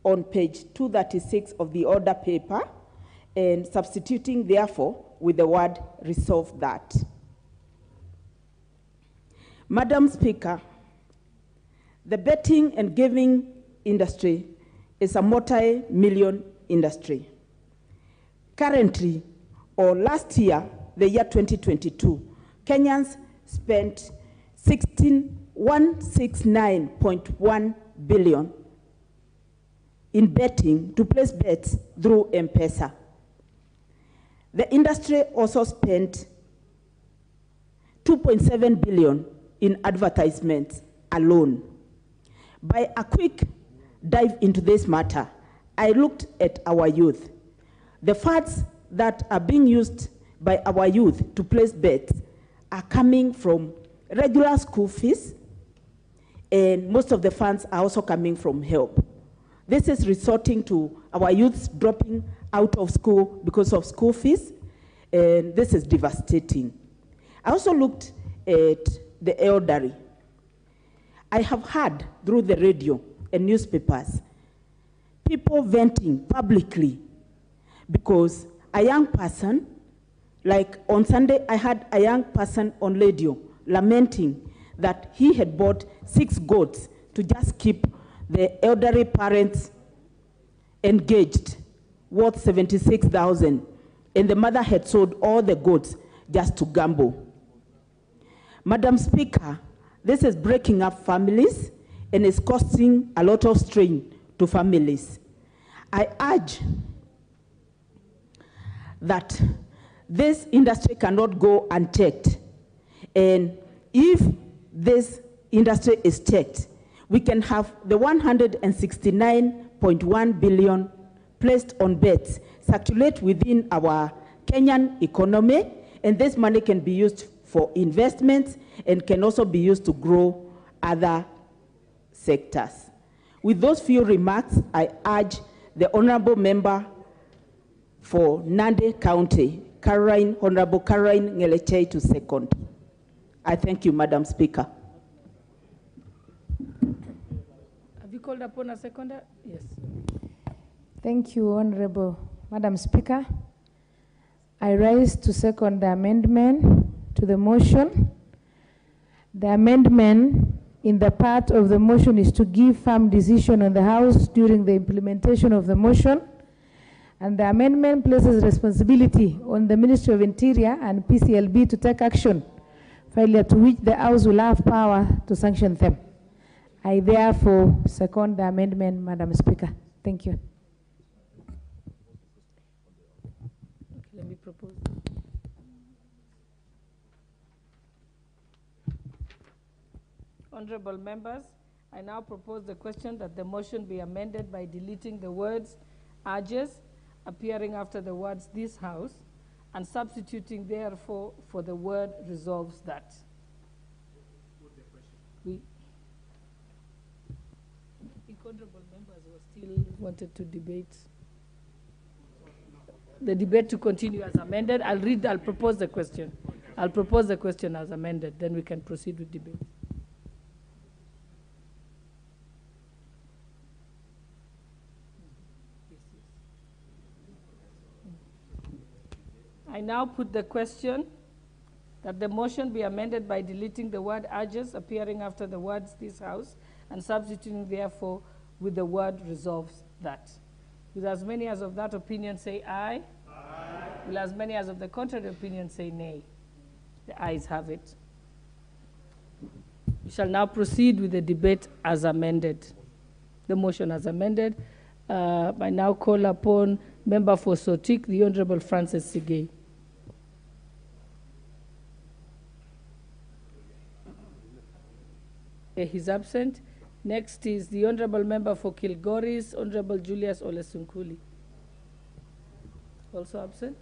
on page 236 of the order paper and substituting therefore with the word resolve that. Madam Speaker, the betting and gaming industry is a multi-million industry. Currently, or last year, the year 2022, Kenyans spent 169.1 billion in betting to place bets through M-Pesa. The industry also spent 2.7 billion in advertisements alone. By a quick dive into this matter, I looked at our youth. The funds that are being used by our youth to place bets are coming from regular school fees, and most of the funds are also coming from help. This is resulting to our youths dropping out of school because of school fees, and this is devastating. I also looked at the elderly. I have heard through the radio and newspapers people venting publicly because a young person, like on Sunday, I had a young person on radio lamenting that he had bought 6 goats to just keep the elderly parents engaged, worth 76,000, and the mother had sold all the goats just to gamble. Madam Speaker, this is breaking up families and is causing a lot of strain to families. I urge that this industry cannot go unchecked, and if this industry is checked, we can have the 169.1 billion placed on bets circulate within our Kenyan economy, and this money can be used for investments and can also be used to grow other sectors. With those few remarks, I urge the Honorable Member for Nandi County, Honorable Caroline Ngelechei, to second. I thank you, Madam Speaker. Have you called upon a seconder? Yes. Thank you, Honorable Madam Speaker. I rise to second the amendment to the motion. The amendment in the part of the motion is to give firm decision on the House during the implementation of the motion, and the amendment places responsibility on the Ministry of Interior and PCLB to take action, failure to which the House will have power to sanction them. I therefore second the amendment, Madam Speaker. Thank you. Okay, let me propose. Honorable members, I now propose the question that the motion be amended by deleting the words urges appearing after the words this House and substituting therefore for the word resolves that. Honorable members were still wanted to debate. The debate to continue as amended. I'll propose the question. I'll propose the question as amended, then we can proceed with debate. I now put the question that the motion be amended by deleting the word urges appearing after the words this House and substituting therefore with the word resolves that. Will as many as of that opinion say aye? Aye. Will as many as of the contrary opinion say nay? The ayes have it. We shall now proceed with the debate as amended. The motion as amended. I now call upon Member for Sotik, the Honorable Francis Sigei. He's absent. Next is the Honorable Member for Kilgoris, Honorable Julius Olesunkuli. Also absent.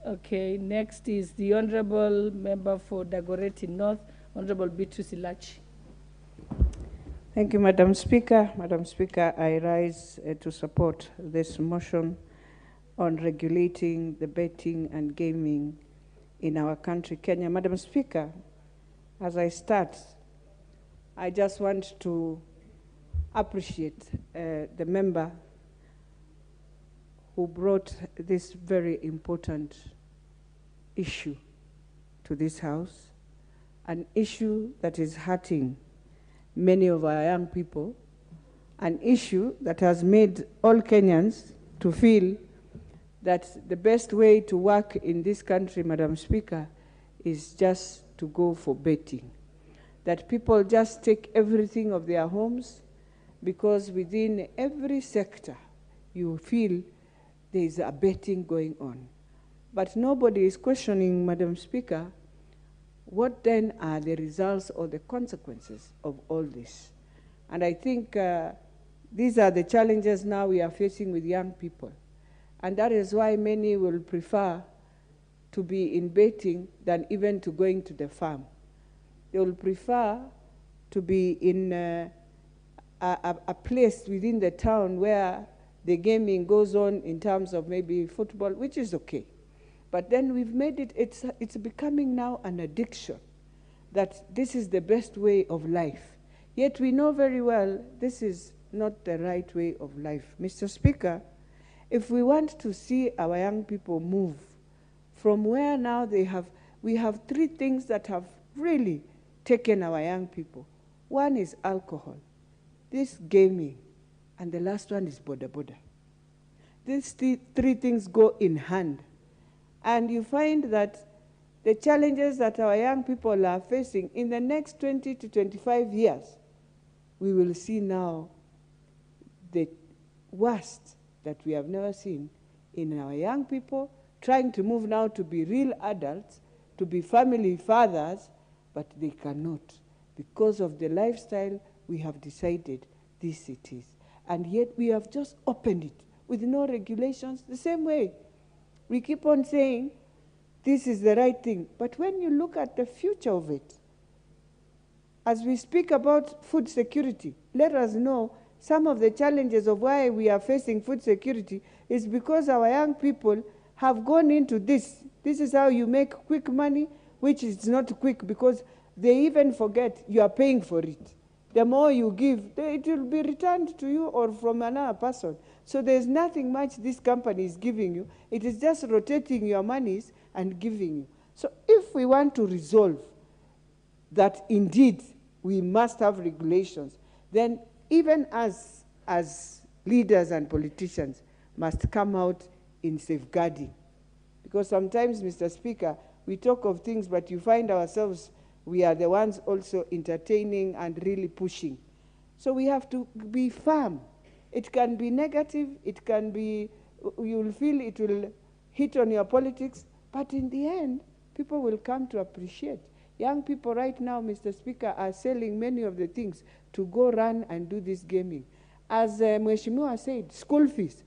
Okay, next is the Honorable Member for Dagoretti North, Honorable Beatrice Ilachi. Thank you, Madam Speaker. Madam Speaker, I rise to support this motion on regulating the betting and gaming in our country, Kenya. Madam Speaker, as I start, I just want to appreciate the member who brought this very important issue to this House, an issue that is hurting many of our young people, an issue that has made all Kenyans to feel that the best way to work in this country, Madam Speaker, is just to go for betting. That people just take everything of their homes, because within every sector you feel there is a betting going on. But nobody is questioning, Madam Speaker, what then are the results or the consequences of all this? And I think these are the challenges now we are facing with young people. And that is why many will prefer to be in betting than even to going to the farm. They will prefer to be in a place within the town where the gaming goes on in terms of maybe football, which is okay. But then we've made it, it's becoming now an addiction, that this is the best way of life. Yet we know very well this is not the right way of life. Mr. Speaker, if we want to see our young people move from where now we have three things that have really taken our young people. One is alcohol, this gaming, and the last one is boda boda. These three things go in hand. And you find that the challenges that our young people are facing in the next 20 to 25 years, we will see now the worst that we have never seen in our young people, trying to move now to be real adults, to be family fathers, but they cannot because of the lifestyle we have decided this it is. And yet we have just opened it with no regulations the same way. We keep on saying this is the right thing, but when you look at the future of it, as we speak about food security, let us know some of the challenges of why we are facing food security is because our young people have gone into this. This is how you make quick money, which is not quick because they even forget you are paying for it. The more you give, it will be returned to you or from another person. So there's nothing much this company is giving you. It is just rotating your monies and giving you. So if we want to resolve that indeed we must have regulations, then even as leaders and politicians must come out in safeguarding. Because sometimes, Mr. Speaker, we talk of things, but you find ourselves, we are the ones also entertaining and really pushing. So we have to be firm. It can be negative, it can be, you'll feel it will hit on your politics, but in the end, people will come to appreciate. Young people right now, Mr. Speaker, are selling many of the things to go run and do this gaming. As Mheshimiwa said, school fees.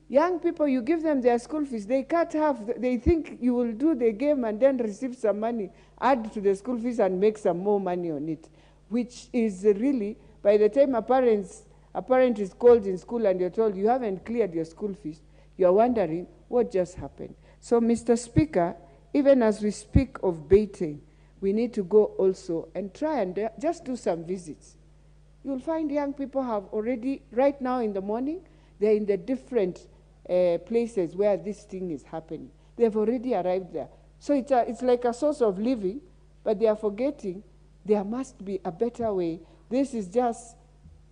Young people, you give them their school fees, they cut half, they think you will do the game and then receive some money, add to the school fees and make some more money on it, which is really, by the time a parent is called in school and you're told you haven't cleared your school fees, you're wondering what just happened. So, Mr. Speaker, even as we speak of baiting, we need to go also and try and just do some visits. You'll find young people have already, right now in the morning, they're in the different places where this thing is happening. They've already arrived there. So it's like a source of living, but they are forgetting there must be a better way. This is just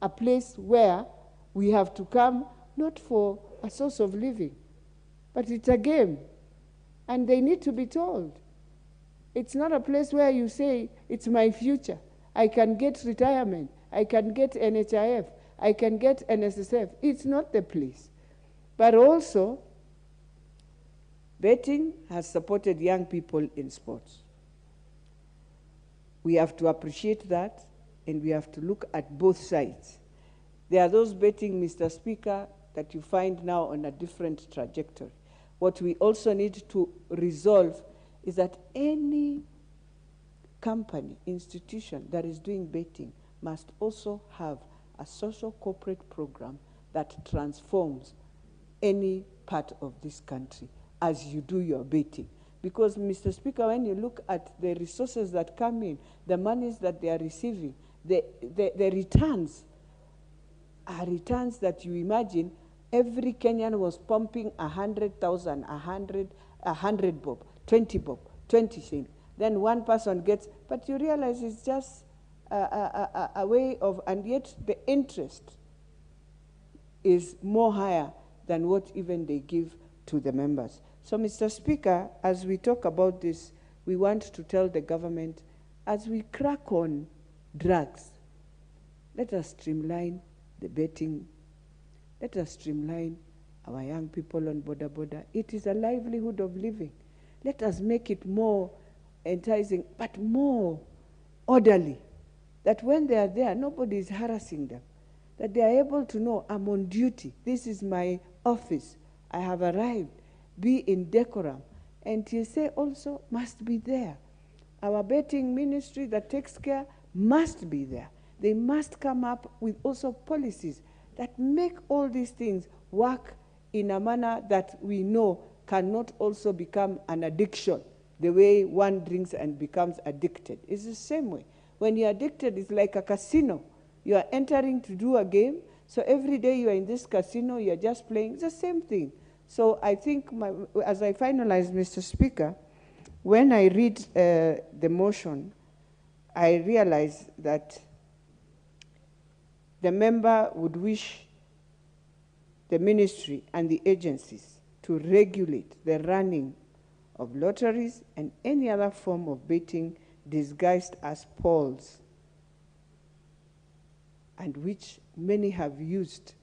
a place where we have to come, not for a source of living, but it's a game. And they need to be told. It's not a place where you say, it's my future. I can get retirement. I can get NHIF. I can get NSSF. It's not the place. But also, betting has supported young people in sports. We have to appreciate that, and we have to look at both sides. There are those betting, Mr. Speaker, that you find now on a different trajectory. What we also need to resolve is that any company, institution that is doing betting must also have a social corporate program that transforms any part of this country as you do your betting. Because, Mr. Speaker, when you look at the resources that come in, the monies that they are receiving, the returns are returns that you imagine every Kenyan was pumping 100,000, 100 bob, 20 bob, 20 shilling. Then one person gets, but you realize it's just a way of, and yet the interest is more higher than what even they give to the members. So, Mr. Speaker, as we talk about this, we want to tell the government, as we crack on drugs, let us streamline the betting. Let us streamline our young people on border. It is a livelihood of living. Let us make it more enticing, but more orderly, that when they are there, nobody is harassing them, that they are able to know, I'm on duty, this is my office, I have arrived, be in decorum. And TSA also must be there. Our betting ministry that takes care must be there. They must come up with also policies that make all these things work in a manner that we know cannot also become an addiction, the way one drinks and becomes addicted. It's the same way. When you're addicted, it's like a casino. You are entering to do a game, so every day you are in this casino, you're just playing. It's the same thing. So I think, as I finalize, Mr. Speaker, when I read the motion, I realize that the member would wish the ministry and the agencies to regulate the running of lotteries and any other form of betting disguised as polls, and which many have used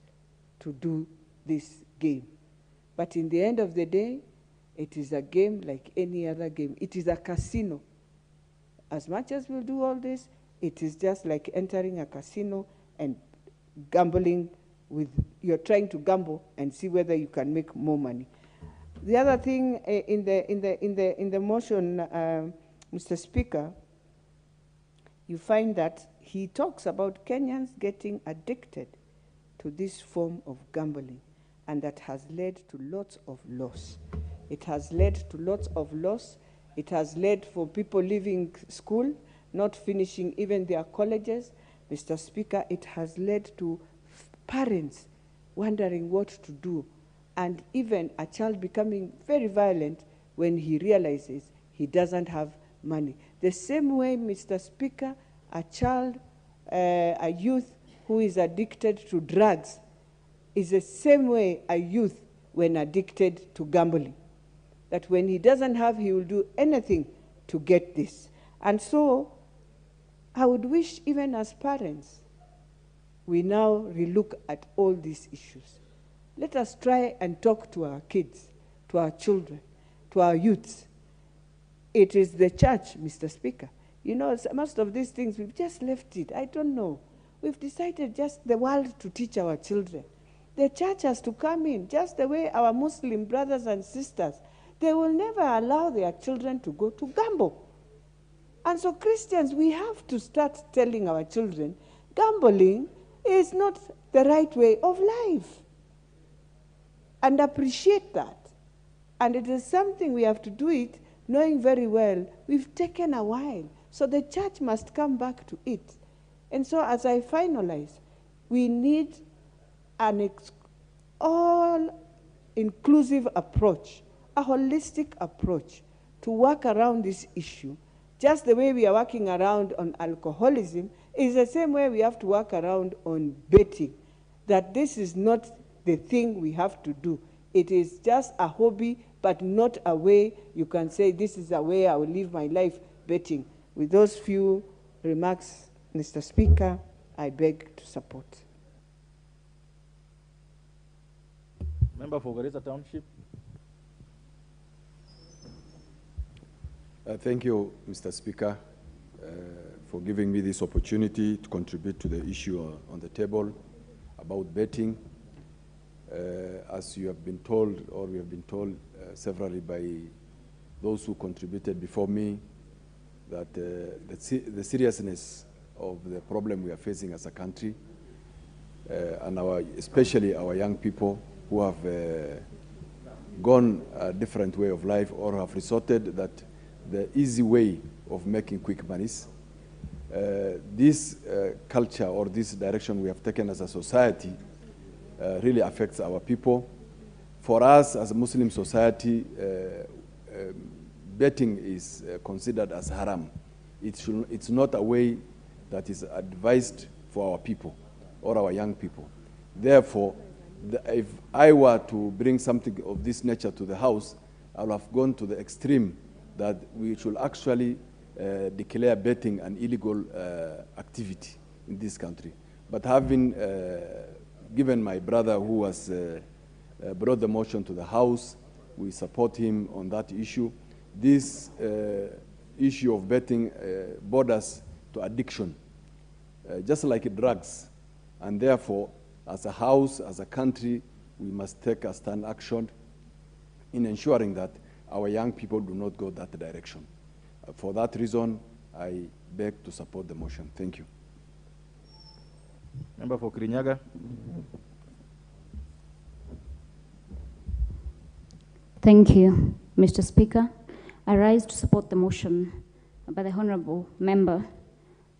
to do this game. But in the end of the day, it is a game like any other game. It is a casino. As much as we'll do all this, it is just like entering a casino and gambling with, you're trying to gamble and see whether you can make more money. The other thing in the motion, Mr. Speaker, you find that he talks about Kenyans getting addicted to this form of gambling, and that has led to lots of loss. It has led to lots of loss. It has led for people leaving school, not finishing even their colleges. Mr. Speaker, it has led to parents wondering what to do, and even a child becoming very violent when he realizes he doesn't have money. The same way, Mr. Speaker, a child, a youth who is addicted to drugs is the same way a youth when addicted to gambling. That when he doesn't have, he will do anything to get this. And so I would wish, even as parents, we now relook at all these issues. Let us try and talk to our kids, to our children, to our youths. It is the church, Mr. Speaker. You know, most of these things, we've just left it. I don't know. We've decided just the world to teach our children. The church has to come in, just the way our Muslim brothers and sisters, they will never allow their children to go to gamble. And so Christians, we have to start telling our children, gambling is not the right way of life. And appreciate that. And it is something we have to do it, knowing very well we've taken a while. So the church must come back to it. And so as I finalize, we need an all-inclusive approach, a holistic approach to work around this issue. Just the way we are working around on alcoholism is the same way we have to work around on betting, that this is not the thing we have to do. It is just a hobby, but not a way you can say, this is a way I will live my life betting. With those few remarks, Mr. Speaker, I beg to support. Member for Garissa Township. Thank you, Mr. Speaker, for giving me this opportunity to contribute to the issue on the table about betting. As you have been told, or we have been told severally by those who contributed before me, that the seriousness of the problem we are facing as a country, and especially our young people who have gone a different way of life or have resorted that the easy way of making quick monies, this culture or this direction we have taken as a society really affects our people. For us as a Muslim society, betting is considered as haram. It's not a way that is advised for our people or our young people. Therefore, if I were to bring something of this nature to the house, I would have gone to the extreme that we should actually declare betting an illegal activity in this country. But having given my brother who has brought the motion to the House, we support him on that issue. This issue of betting borders to addiction, just like drugs. And therefore, as a House, as a country, we must take a stand action in ensuring that our young people do not go that direction. For that reason, I beg to support the motion. Thank you. Member for Kirinyaga. Thank you, Mr. Speaker. I rise to support the motion by the Honourable Member.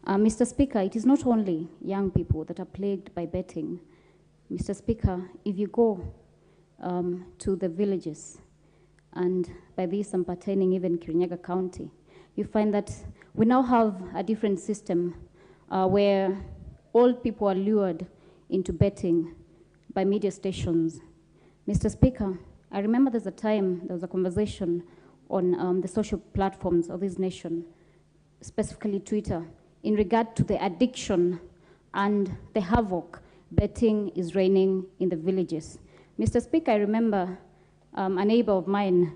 Mr. Speaker, it is not only young people that are plagued by betting. Mr. Speaker, if you go to the villages, and by this I'm pertaining even Kirinyaga County, you find that we now have a different system where old people are lured into betting by media stations. Mr. Speaker, I remember there's a time there was a conversation on the social platforms of this nation, specifically Twitter, in regard to the addiction and the havoc betting is reigning in the villages. Mr. Speaker, I remember a neighbor of mine,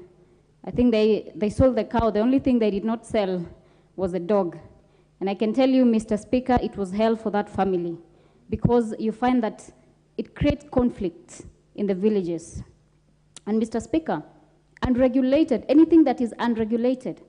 I think they sold the cow. The only thing they did not sell was a dog. And I can tell you, Mr. Speaker, it was hell for that family because you find that it creates conflict in the villages. And Mr. Speaker, unregulated, anything that is unregulated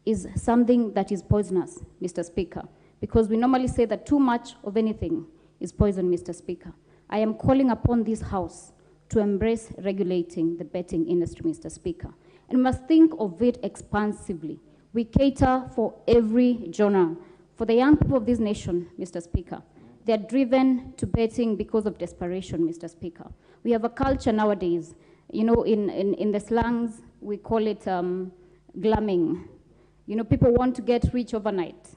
is something that is poisonous, Mr. Speaker, because we normally say that too much of anything is poison, Mr. Speaker. I am calling upon this House to embrace regulating the betting industry, Mr. Speaker. And we must think of it expansively. We cater for every genre. For the young people of this nation, Mr. Speaker, they are driven to betting because of desperation, Mr. Speaker. We have a culture nowadays, you know, in the slangs, we call it glamming. You know, people want to get rich overnight.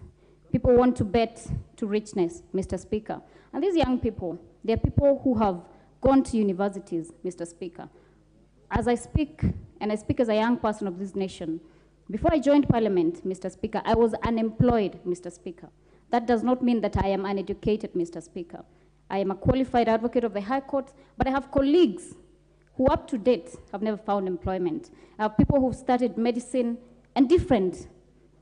People want to bet to richness, Mr. Speaker. And these young people, they're people who have gone to universities, Mr. Speaker. As I speak, and I speak as a young person of this nation, before I joined Parliament, Mr. Speaker, I was unemployed, Mr. Speaker. That does not mean that I am uneducated, Mr. Speaker. I am a qualified advocate of the High Court, but I have colleagues who up to date have never found employment. I have people who've started medicine and different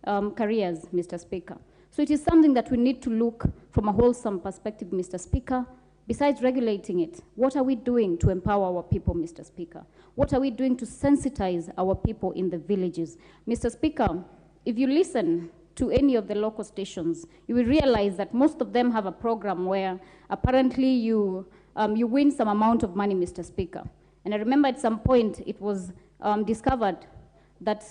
careers, Mr. Speaker. So it is something that we need to look from a wholesome perspective, Mr. Speaker. Besides regulating it, what are we doing to empower our people, Mr. Speaker? What are we doing to sensitize our people in the villages? Mr. Speaker, if you listen to any of the local stations, you will realize that most of them have a program where apparently you win some amount of money, Mr. Speaker. And I remember at some point it was discovered that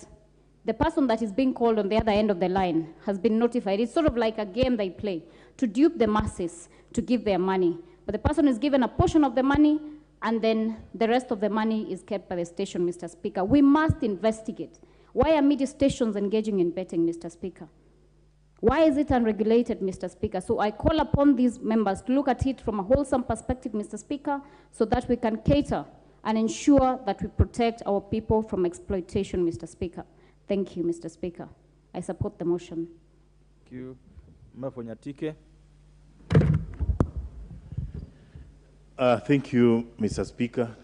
the person that is being called on the other end of the line has been notified. It's sort of like a game they play to dupe the masses to give their money. But the person is given a portion of the money, and then the rest of the money is kept by the station, Mr. Speaker. We must investigate. Why are media stations engaging in betting, Mr. Speaker? Why is it unregulated, Mr. Speaker? So I call upon these members to look at it from a wholesome perspective, Mr. Speaker, so that we can cater and ensure that we protect our people from exploitation, Mr. Speaker. Thank you, Mr. Speaker. I support the motion. Thank you. Member for Nyatike. Thank you, Mr. Speaker,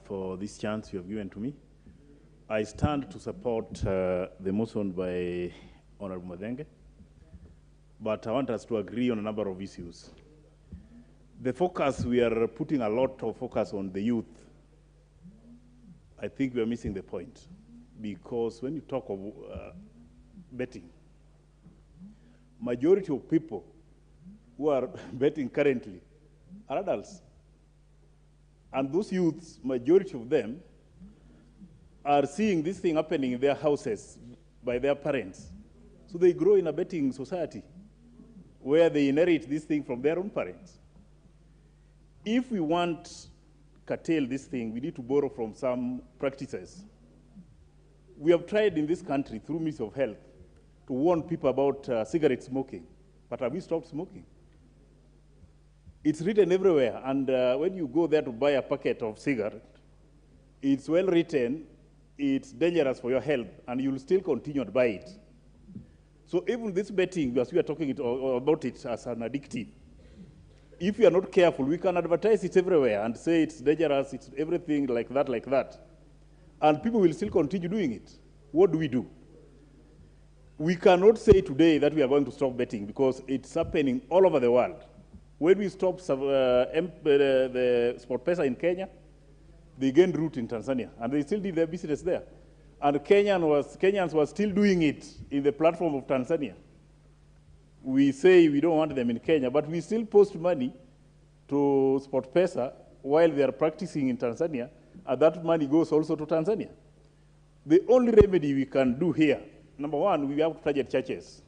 for this chance you have given to me. I stand to support the motion by Honorable Madenge, but I want us to agree on a number of issues. The focus, we are putting a lot of focus on the youth. I think we are missing the point, because when you talk of betting, majority of people who are betting currently are adults. And those youths, majority of them, are seeing this thing happening in their houses by their parents. So they grow in a betting society. where they inherit this thing from their own parents. If we want to curtail this thing, we need to borrow from some practices. We have tried in this country through Ministry of Health to warn people about cigarette smoking, but have we stopped smoking? It's written everywhere, and when you go there to buy a packet of cigarette, it's well written, it's dangerous for your health, and you'll still continue to buy it. So even this betting, as we are talking about it as an addictive, if we are not careful, we can advertise it everywhere and say it's dangerous, it's everything like that. And people will still continue doing it. What do? We cannot say today that we are going to stop betting because it's happening all over the world. When we stopped the Sport Pesa in Kenya, they gained root in Tanzania, and they still did their business there. And Kenyans were still doing it in the platform of Tanzania. We say we don't want them in Kenya, but we still post money to Sport Pesa while they are practicing in Tanzania, and that money goes also to Tanzania. The only remedy we can do here, number one, we have to target churches.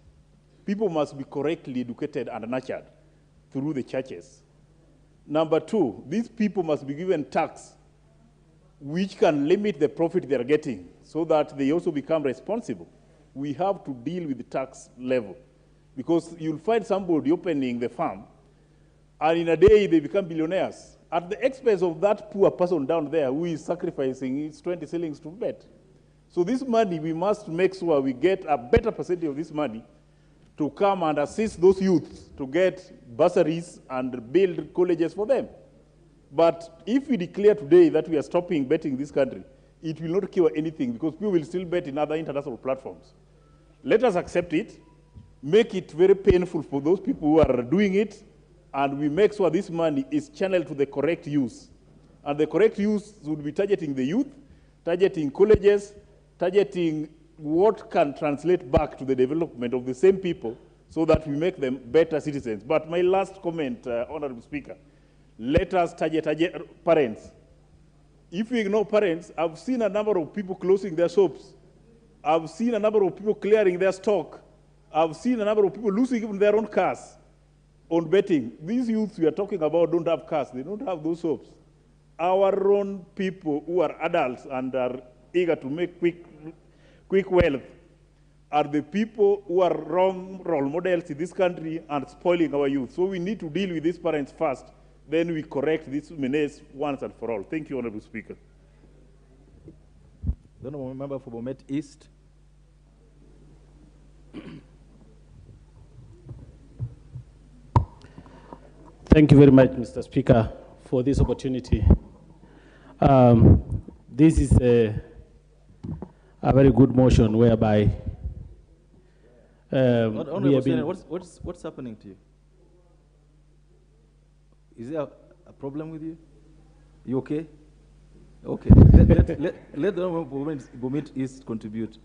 People must be correctly educated and nurtured through the churches. Number two, these people must be given tax which can limit the profit they're getting so that they also become responsible. We have to deal with the tax level because you'll find somebody opening the farm and in a day they become billionaires at the expense of that poor person down there who is sacrificing his 20 shillings to bet. So this money, we must make sure we get a better percentage of this money to come and assist those youths to get bursaries and build colleges for them. But if we declare today that we are stopping betting in this country, it will not cure anything because people will still bet in other international platforms. Let us accept it, make it very painful for those people who are doing it, and we make sure this money is channeled to the correct use. And the correct use would be targeting the youth, targeting colleges, targeting what can translate back to the development of the same people so that we make them better citizens. But my last comment, Honorable Speaker, let us target parents. If we ignore parents, I've seen a number of people closing their shops. I've seen a number of people clearing their stock. I've seen a number of people losing even their own cars on betting. These youths we are talking about don't have cars. They don't have those shops. Our own people who are adults and are eager to make quick wealth are the people who are wrong role models in this country and spoiling our youth. So we need to deal with these parents first. Then we correct this menace once and for all. Thank you, Honorable Speaker. The Honorable Member for Bomet East. Thank you very much, Mr. Speaker, for this opportunity. This is a very good motion whereby we have been... What's happening to you? Is there a problem with you? You okay? Okay. let the Bomet East contribute.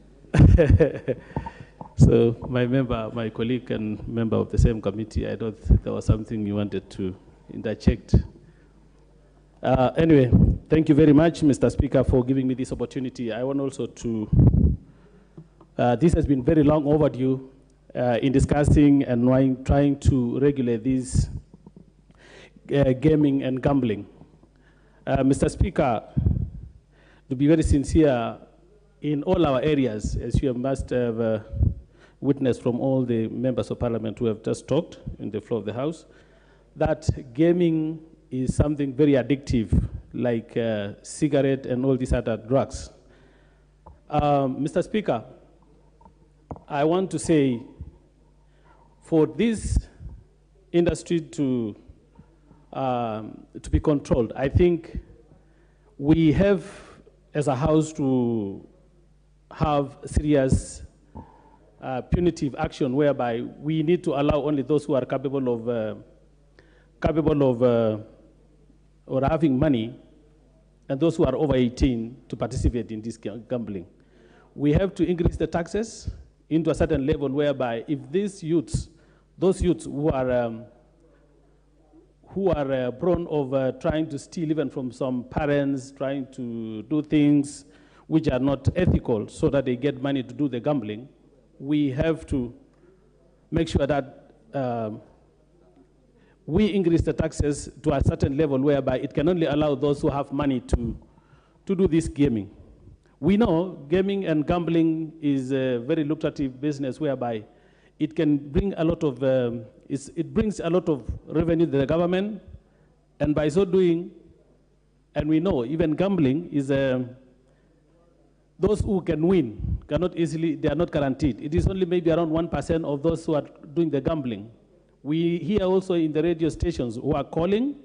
So my colleague and member of the same committee, I don't think there was something you wanted to interject. Anyway, thank you very much, Mr. Speaker, for giving me this opportunity. I want also to, this has been very long overdue in discussing and trying to regulate these gaming and gambling. Mr. Speaker, to be very sincere, in all our areas, as you must have witnessed from all the members of parliament who have just talked in the floor of the House, that gaming is something very addictive, like cigarette and all these other drugs. Mr. Speaker, I want to say, for this industry to be controlled, I think we have, as a House, to have serious punitive action whereby we need to allow only those who are capable of or having money and those who are over 18 to participate in this gambling. We have to increase the taxes into a certain level whereby if these youths, those youths who are prone of trying to steal even from some parents, trying to do things which are not ethical so that they get money to do the gambling, we have to make sure that we increase the taxes to a certain level whereby it can only allow those who have money to do this gaming. We know gaming and gambling is a very lucrative business whereby it can bring a lot of, it brings a lot of revenue to the government, and by so doing, and we know even gambling is, those who can win cannot easily, they are not guaranteed. It is only maybe around 1% of those who are doing the gambling. We hear also in the radio stations who are calling,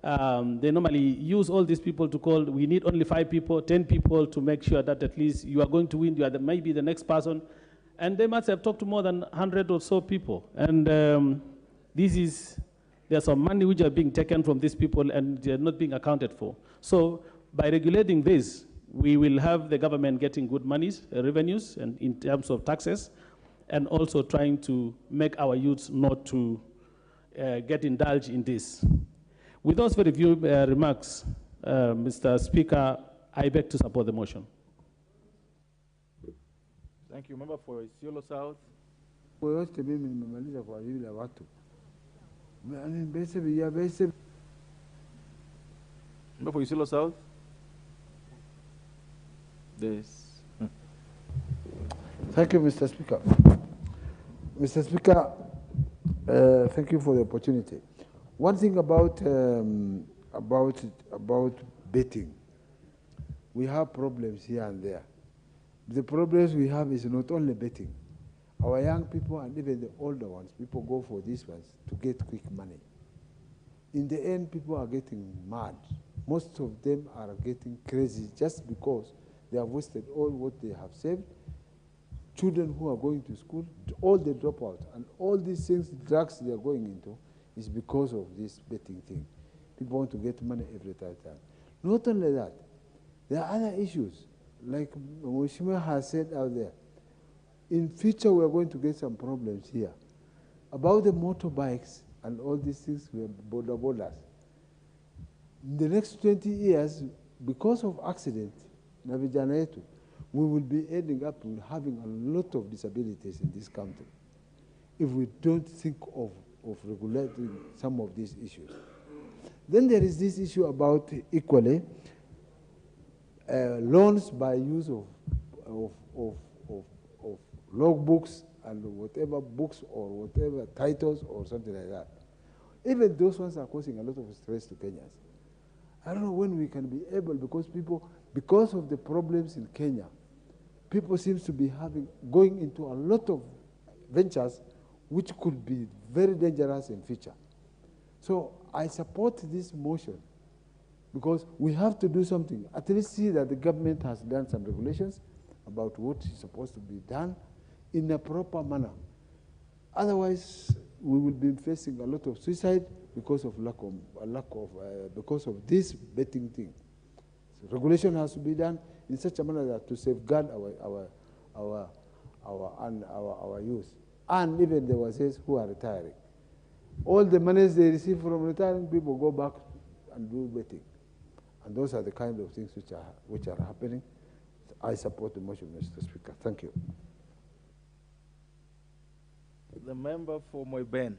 they normally use all these people to call. We need only 5 people, 10 people to make sure that at least you are going to win, you are maybe the next person. And they must have talked to more than 100 or so people. And there's some money which are being taken from these people and they're not being accounted for. So by regulating this, we will have the government getting good monies, revenues, and in terms of taxes, and also trying to make our youths not to get indulged in this. With those very few remarks, Mr. Speaker, I beg to support the motion. Thank you. Member for Isiolo South. Member for Isiolo South. This. Thank you, Mr. Speaker. Mr. Speaker, thank you for the opportunity. One thing about betting, we have problems here and there. The problems we have is not only betting. Our young people and even the older ones, people go for these ones to get quick money. In the end, people are getting mad. Most of them are getting crazy just because they have wasted all what they have saved. Children who are going to school, all they drop out. And all these things, drugs they are going into, is because of this betting thing. People want to get money every time. Not only that, there are other issues. Like Mheshimiwa has said out there, in future we are going to get some problems here. About the motorbikes and all these things, we have borders. In the next 20 years, because of accident, we will be ending up with having a lot of disabilities in this country if we don't think of regulating some of these issues. Then there is this issue about equally loans by use of logbooks and whatever books or whatever titles or something like that. Even those ones are causing a lot of stress to Kenyans. I don't know when we can be able, because of the problems in Kenya, people seem to be going into a lot of ventures which could be very dangerous in future. So I support this motion because we have to do something. At least see that the government has done some regulations about what is supposed to be done in a proper manner. Otherwise, we will be facing a lot of suicide because of because of this betting thing. So regulation has to be done in such a manner that to safeguard our youth, and even the ones who are retiring. All the monies they receive from retiring people go back and do betting, and those are the kind of things which are happening. I support the motion, Mr. Speaker. Thank you. The member for Moiben.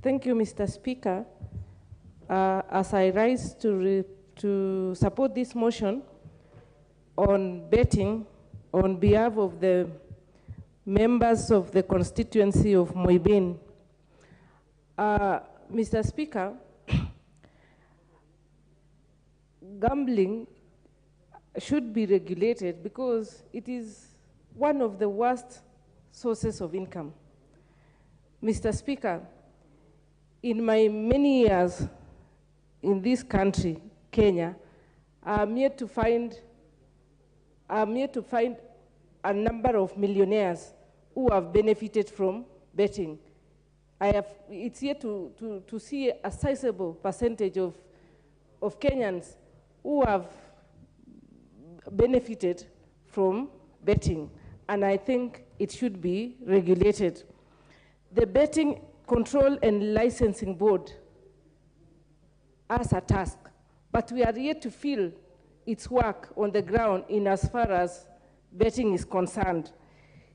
Thank you, Mr. Speaker. As I rise to support this motion on betting on behalf of the members of the constituency of Moiben, Mr. Speaker, gambling should be regulated because it is one of the worst sources of income. Mr. Speaker, in my many years in this country, Kenya, I'm yet to find a number of millionaires who have benefited from betting. It's yet to see a sizable percentage of Kenyans who have benefited from betting, and I think it should be regulated. The Betting Control and Licensing Board has a task, but we are yet to feel its work on the ground in as far as betting is concerned.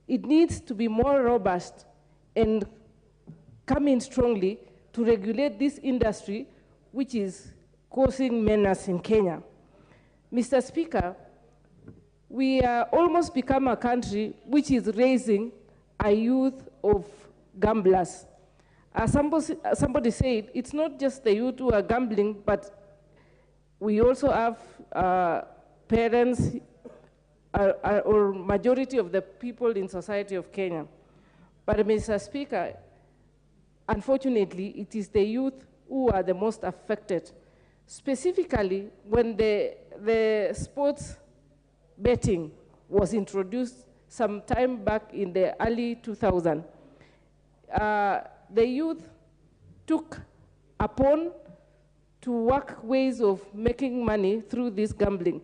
It needs to be more robust and come in strongly to regulate this industry, which is causing menace in Kenya. Mr. Speaker, we are almost become a country which is raising a youth of gamblers. As somebody said, it's not just the youth who are gambling, but we also have parents or majority of the people in society of Kenya. But Mr. Speaker, unfortunately, it is the youth who are the most affected. Specifically, when the sports betting was introduced some time back in the early 2000s, the youth took upon to work ways of making money through this gambling.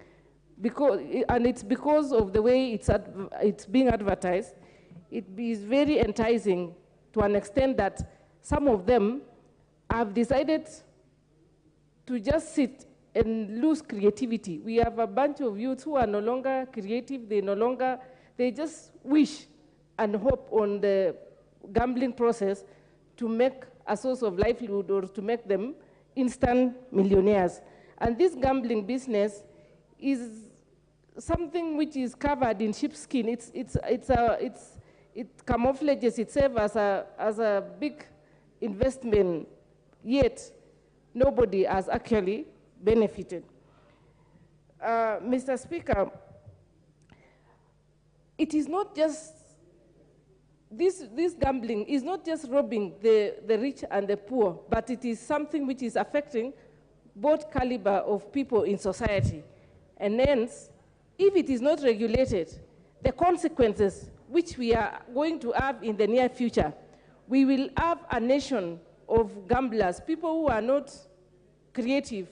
And it's because of the way it's being advertised. It is very enticing to an extent that some of them have decided to just sit and lose creativity. We have a bunch of youths who are no longer creative, they just wish and hope on the gambling process to make a source of livelihood or to make them instant millionaires. And this gambling business is something which is covered in sheepskin. It camouflages itself as a big investment, yet nobody has actually benefited. Mr. Speaker, it is not just, this gambling is not just robbing the rich and the poor, but it is something which is affecting both caliber of people in society. And hence, if it is not regulated, the consequences which we are going to have in the near future, we will have a nation of gamblers, people who are not creative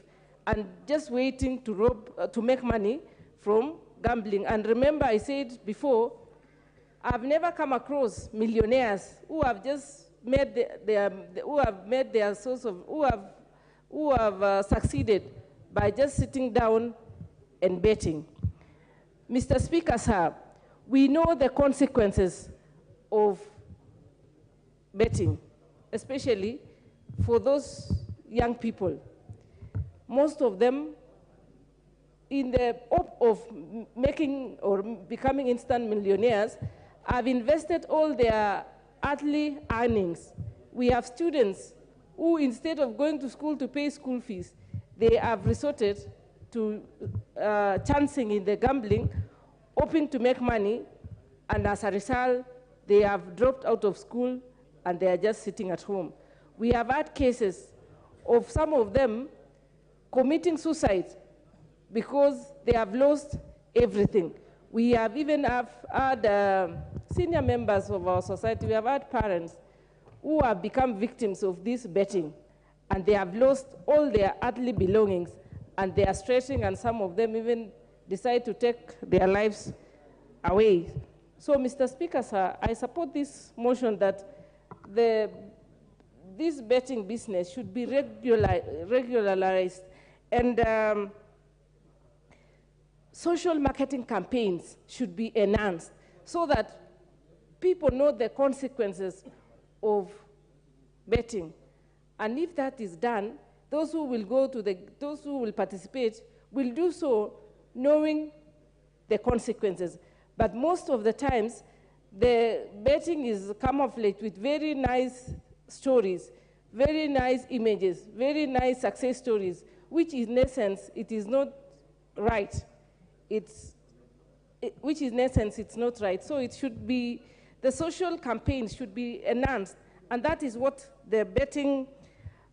and just waiting to rob, to make money from gambling. And remember, I said before, I've never come across millionaires who have just made their source of, who have succeeded by just sitting down and betting. Mr. Speaker, sir, we know the consequences of betting, especially for those young people. Most of them, in the hope of making or becoming instant millionaires, have invested all their earthly earnings. We have students who, instead of going to school to pay school fees, they have resorted to chancing in the gambling, hoping to make money, and as a result, they have dropped out of school and they are just sitting at home. We have had cases of some of them committing suicide because they have lost everything. We have even had senior members of our society, we have had parents who have become victims of this betting, and they have lost all their earthly belongings, and they are stressing, and some of them even decide to take their lives away. So, Mr. Speaker, sir, I support this motion that this betting business should be regularized, and social marketing campaigns should be enhanced so that people know the consequences of betting. And if that is done, those who will participate will do so knowing the consequences. But most of the times, the betting is camouflaged with very nice stories, very nice images, very nice success stories, which in essence, it is not right. Which in essence, it's not right. So it should be, the social campaigns should be enhanced, and that is what the betting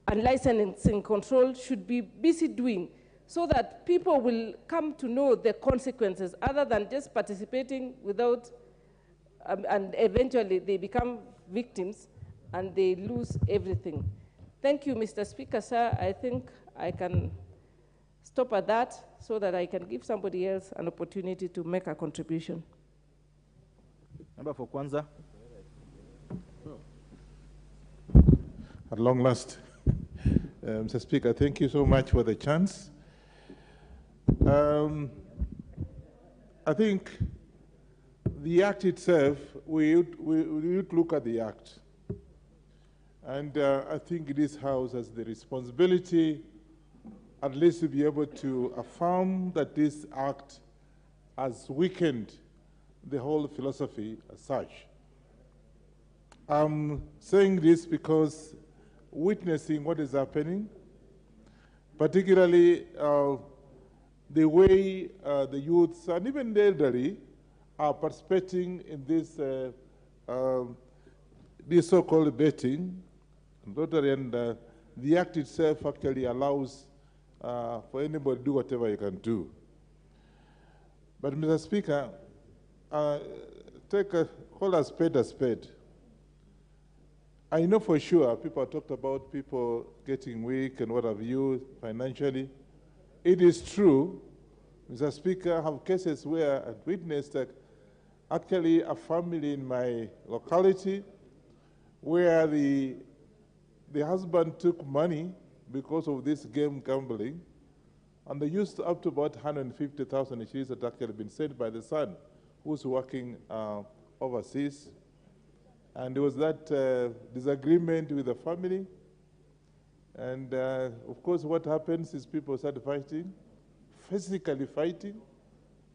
and licensing control should be busy doing, so that people will come to know the consequences other than just participating without, and eventually they become victims and they lose everything. Thank you, Mr. Speaker, sir. I think I can stop at that so that I can give somebody else an opportunity to make a contribution. Member for Kwanza. At long last. Mr. Speaker, thank you so much for the chance. I think the Act itself, we would look at the Act. And I think this House has the responsibility at least to be able to affirm that this Act has weakened the whole philosophy as such. I'm saying this because witnessing what is happening, particularly the way the youths and even the elderly are participating in this so-called betting, and the Act itself actually allows for anybody to do whatever you can do. But Mr. Speaker, call a spade a spade. I know for sure people talked about people getting weak and what have you financially. It is true, Mr. Speaker, I have cases where I've witnessed that actually a family in my locality where the husband took money because of this game gambling, and they used up to about 150,000 shillings that actually been sent by the son who's working overseas. And there was that disagreement with the family. And of course, what happens is people start fighting, physically fighting,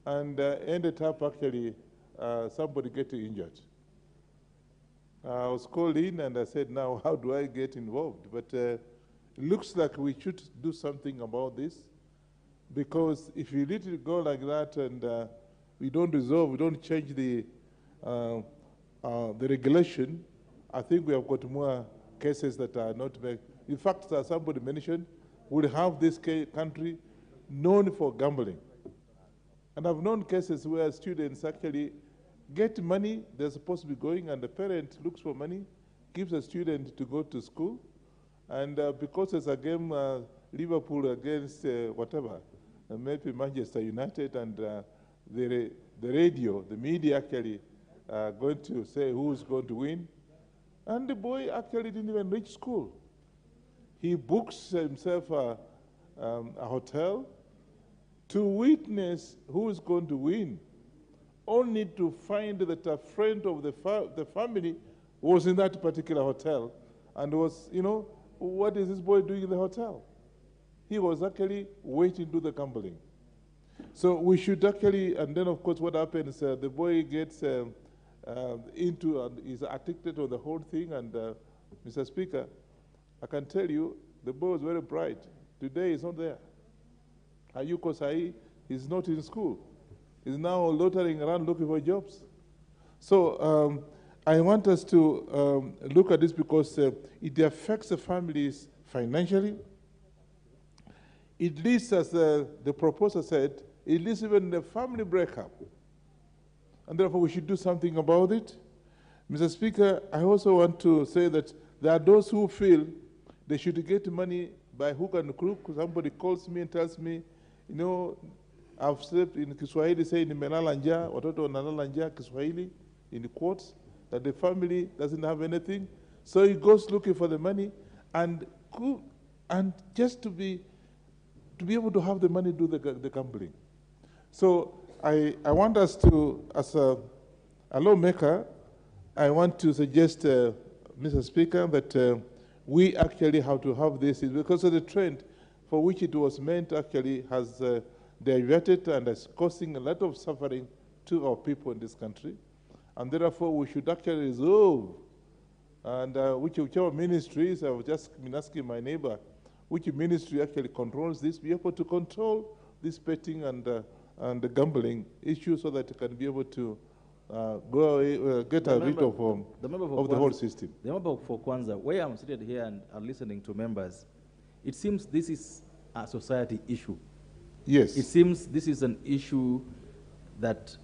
and ended up actually somebody getting injured. I was called in and I said, now how do I get involved? But it looks like we should do something about this, because if you let it go like that and we don't resolve, we don't change the regulation, I think we have got more cases that are not made. In fact, as somebody mentioned, we have this country known for gambling. And I've known cases where students actually get money, they're supposed to be going, and the parent looks for money, gives a student to go to school, and because it's a game, Liverpool against whatever, maybe Manchester United, and the radio, the media actually going to say who's going to win, and the boy actually didn't even reach school. He books himself a hotel to witness who is going to win, only to find that a friend of the family was in that particular hotel and was, what is this boy doing in the hotel? He was actually waiting to do the gambling. So we should actually, and then of course what happens, the boy gets into and is addicted to the whole thing, and Mr. Speaker, I can tell you, the boy was very bright. Today he's not there. Ayuko Sai is not in school. He's now loitering around looking for jobs. So I want us to look at this because it affects the families financially. It leads, as the proposer said, it leads even the family breakup. And therefore we should do something about it. Mr. Speaker, I also want to say that there are those who feel they should get money by hook and crook. Somebody calls me and tells me, I've slept in Kiswahili, say nimelala njaa, watoto wanalala njaa Kiswahili, in the quotes, that the family doesn't have anything. So he goes looking for the money and just to be able to have the money to do the gambling. So I want us to, as a lawmaker, I want to suggest, Mr. Speaker, that we actually have to have this, because of the trend for which it was meant actually has diverted and is causing a lot of suffering to our people in this country. And therefore, we should actually resolve, and whichever ministries, I've just been asking my neighbor, which ministry actually controls this, be able to control this betting and the gambling issue so that it can be able to go away, get rid of the whole system. The member for Kwanza, where I'm seated here and are listening to members, it seems this is a society issue. Yes. It seems this is an issue that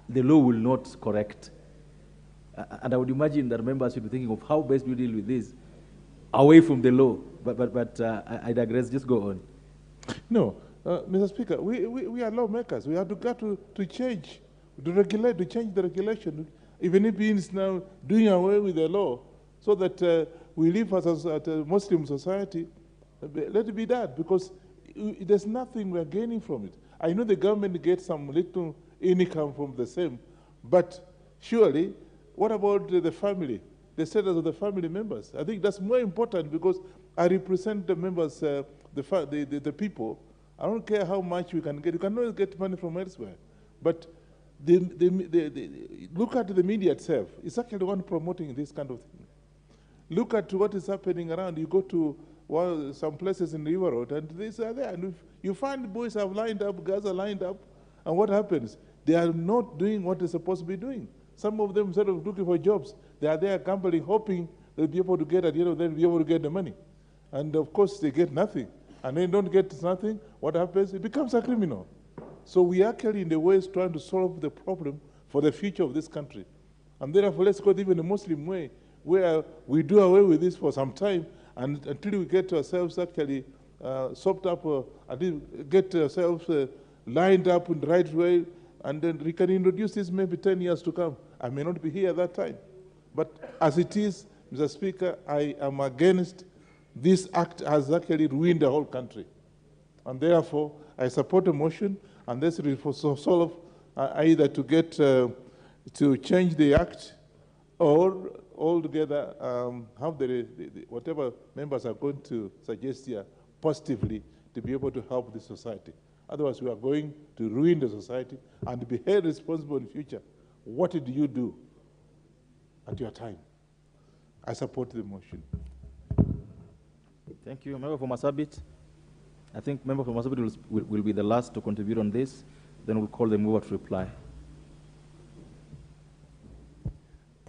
the law will not correct. And I would imagine that members should be thinking of how best we deal with this away from the law. But I digress, just go on. No, Mr. Speaker, we are lawmakers. We have to go to change, to regulate, to change the regulation. Even if it means now doing away with the law so that we live as a Muslim society, let it be that, because there's nothing we're gaining from it. I know the government gets some little income from the same, but surely, what about the family, the status of the family members? I think that's more important because I represent the members, the people. I don't care how much we can get. You cannot get money from elsewhere. But look at the media itself. It's actually the one promoting this kind of thing. Look at what is happening around. You go to some places in the River Road, and these are there. And you find boys have lined up, girls are lined up, and what happens? They are not doing what they're supposed to be doing. Some of them sort of looking for jobs. They are there gambling, hoping they'll be able to get, at the end of the day, be able to get the money. And of course, they get nothing. And they don't get nothing. What happens? It becomes a criminal. So we are actually in the ways trying to solve the problem for the future of this country. And therefore, let's go even the Muslim way, where we do away with this for some time, and until we get ourselves actually sopped up, get ourselves lined up in the right way, and then we can introduce this maybe 10 years to come. I may not be here at that time. But as it is, Mr. Speaker, I am against this act has actually ruined the whole country. And therefore, I support the motion, and this is for solve either to get to change the act or altogether have whatever members are going to suggest here positively to be able to help the society. Otherwise, we are going to ruin the society and be held responsible in the future. What did you do at your time? I support the motion. Thank you. Member for Marsabit. I think Member for Marsabit will be the last to contribute on this. Then we'll call the mover to reply.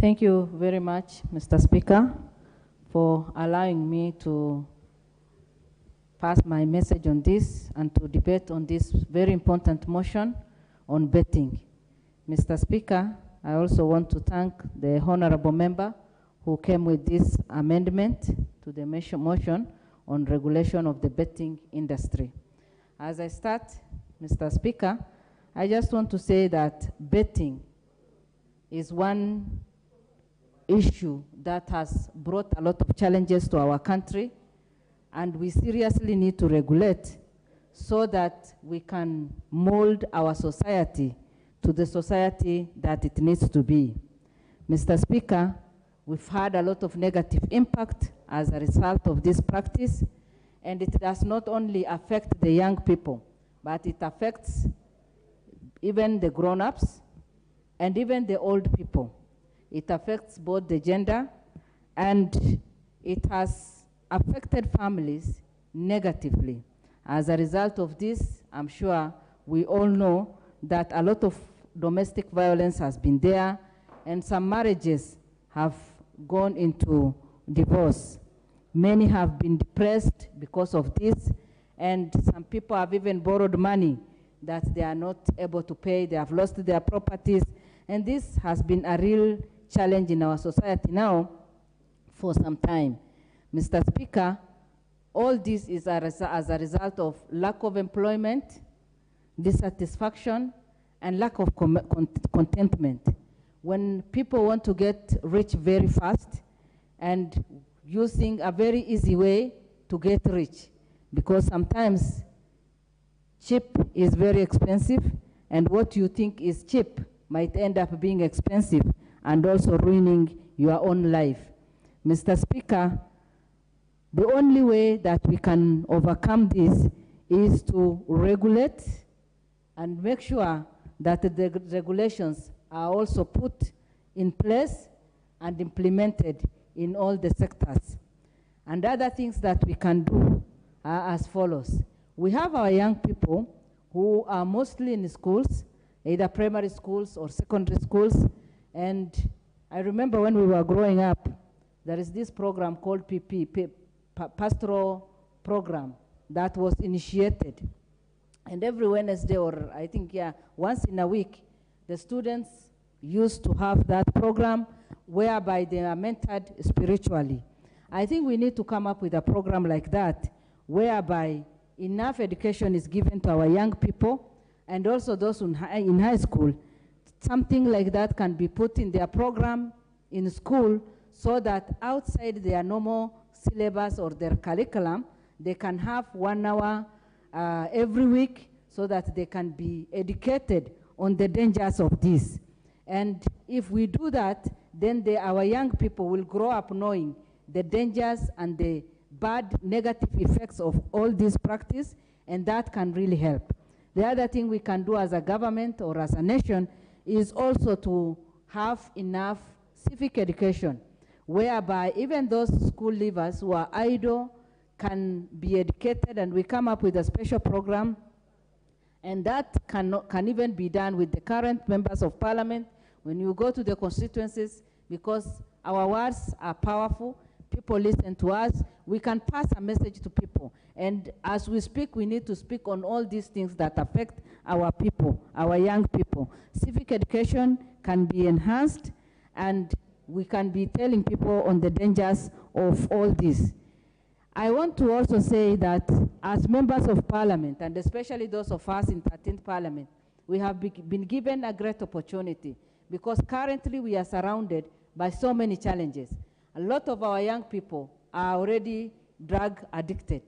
Thank you very much, Mr. Speaker, for allowing me to pass my message on this and to debate on this very important motion on betting. Mr. Speaker, I also want to thank the honorable member who came with this amendment to the motion on regulation of the betting industry. As I start, Mr. Speaker, I just want to say that betting is one issue that has brought a lot of challenges to our country, and we seriously need to regulate so that we can mold our society to the society that it needs to be. Mr. Speaker, we've had a lot of negative impact as a result of this practice, and it does not only affect the young people, but it affects even the grown-ups and even the old people. It affects both the gender, and it has affected families negatively. As a result of this, I'm sure we all know that a lot of domestic violence has been there, and some marriages have gone into divorce. Many have been depressed because of this, and some people have even borrowed money that they are not able to pay. They have lost their properties, and this has been a real challenge in our society now for some time. Mr. Speaker, all this is as a result of lack of employment, dissatisfaction, and lack of contentment. When people want to get rich very fast and using a very easy way to get rich, because sometimes cheap is very expensive, and what you think is cheap might end up being expensive and also ruining your own life. Mr. Speaker, the only way that we can overcome this is to regulate and make sure that the regulations are also put in place and implemented in all the sectors. And other things that we can do are as follows. We have our young people who are mostly in schools, either primary schools or secondary schools. And I remember when we were growing up, there is this program called Pastoral Program that was initiated. And every Wednesday, or I think, once in a week, the students used to have that program whereby they are mentored spiritually. I think we need to come up with a program like that, whereby enough education is given to our young people, and also those in high school. Something like that can be put in their program in school, so that outside their normal syllabus or their curriculum, they can have 1 hour every week, so that they can be educated on the dangers of this. And if we do that, then our young people will grow up knowing the dangers and the bad negative effects of all this practice, and that can really help. The other thing we can do as a government or as a nation is also to have enough civic education, whereby even those school leavers who are idle can be educated, and we come up with a special program, and that can even be done with the current members of parliament when you go to the constituencies, because our words are powerful. People listen to us. We can pass a message to people. And as we speak, we need to speak on all these things that affect our people, our young people. Civic education can be enhanced, and we can be telling people on the dangers of all this. I want to also say that as members of parliament, and especially those of us in 13th parliament, we have been given a great opportunity, because currently we are surrounded by so many challenges. A lot of our young people are already drug addicted.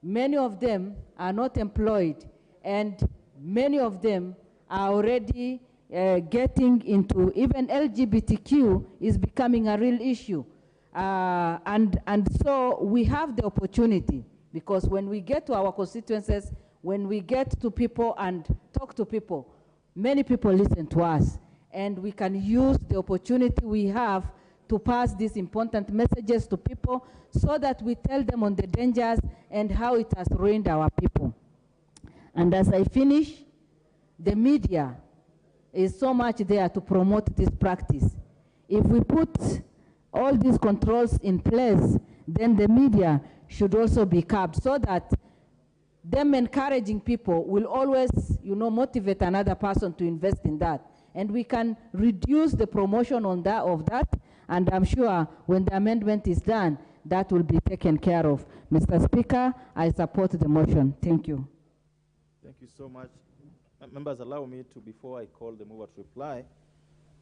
Many of them are not employed, and many of them are already getting into, even LGBTQ is becoming a real issue. And so we have the opportunity, because when we get to our constituencies, when we get to people and talk to people, many people listen to us, and we can use the opportunity we have to pass these important messages to people, so that we tell them on the dangers and how it has ruined our people. And as I finish, the media is so much there to promote this practice. If we put all these controls in place, then the media should also be curbed, so that them encouraging people will always, motivate another person to invest in that. And we can reduce the promotion of that, and I'm sure when the amendment is done, that will be taken care of. Mr. Speaker, I support the motion. Thank you. Thank you so much. Members, allow me to, before I call the mover to reply,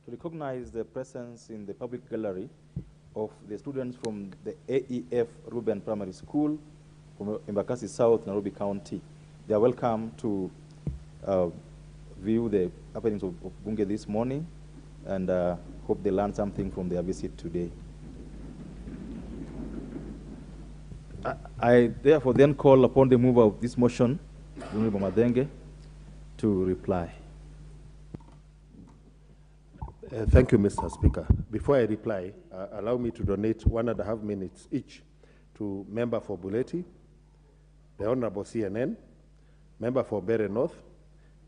to recognize the presence in the public gallery of the students from the AEF Ruben Primary School from Embakasi South, Nairobi County. They are welcome to view the happenings of Bunge this morning, and hope they learned something from their visit today. I therefore then call upon the mover of this motion, Honorable Madenge, to reply. Thank you, Mr. Speaker. Before I reply, allow me to donate 1.5 minutes each to member for Buleti, the Honorable CNN, member for Bere North,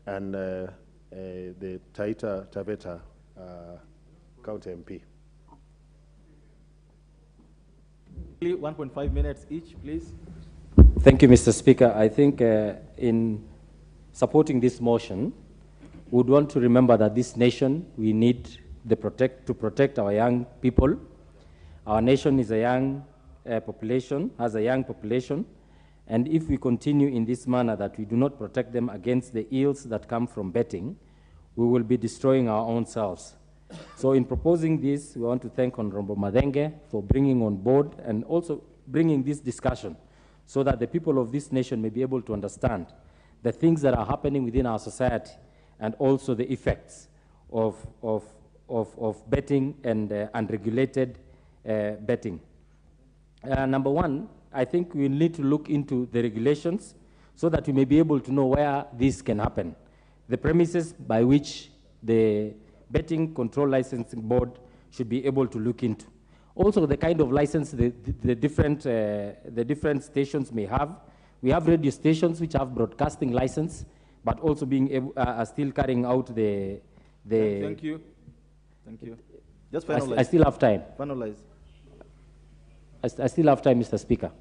and the Taita Taveta County MP. 1.5 minutes each, please. Thank you, Mr. Speaker. I think in supporting this motion, we would want to remember that this nation, we need to protect our young people. Our nation is a young population, has a young population, and if we continue in this manner that we do not protect them against the ills that come from betting, we will be destroying our own selves. So in proposing this, we want to thank Honorable Madenge for bringing on board and also bringing this discussion so that the people of this nation may be able to understand the things that are happening within our society and also the effects of betting and unregulated betting. Number one, I think we need to look into the regulations so that we may be able to know where this can happen. The premises by which the Betting Control Licensing Board should be able to look into. Also, the kind of license the different stations may have. We have radio stations which have broadcasting license, but also being able, still carrying out the. Thank you. Thank you. Just finalize. I still have time. Finalize. I still have time, Mr. Speaker.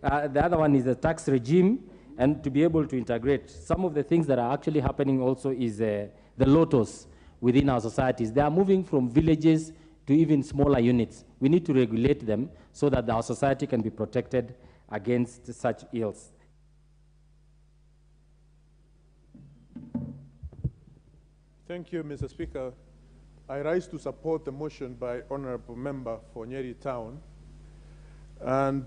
The other one is the tax regime, and to be able to integrate. Some of the things that are actually happening also is the lotos within our societies. They are moving from villages to even smaller units. We need to regulate them so that our society can be protected against such ills. Thank you, Mr. Speaker. I rise to support the motion by Honorable Member for Nyeri Town. And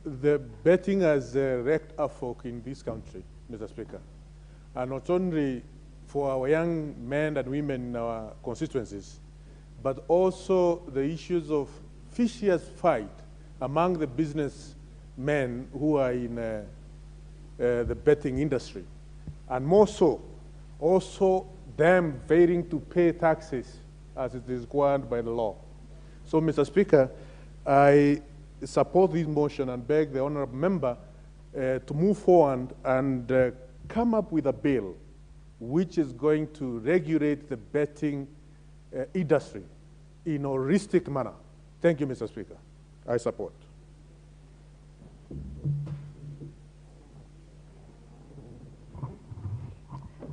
the betting has wreaked havoc in this country, Mr. Speaker. And not only for our young men and women in our constituencies, but also the issues of vicious fight among the businessmen who are in the betting industry. And more so, also them failing to pay taxes as it is required by the law. So, Mr. Speaker, I support this motion and beg the honorable member to move forward and come up with a bill which is going to regulate the betting industry in a holistic manner. Thank you, Mr. Speaker. I support.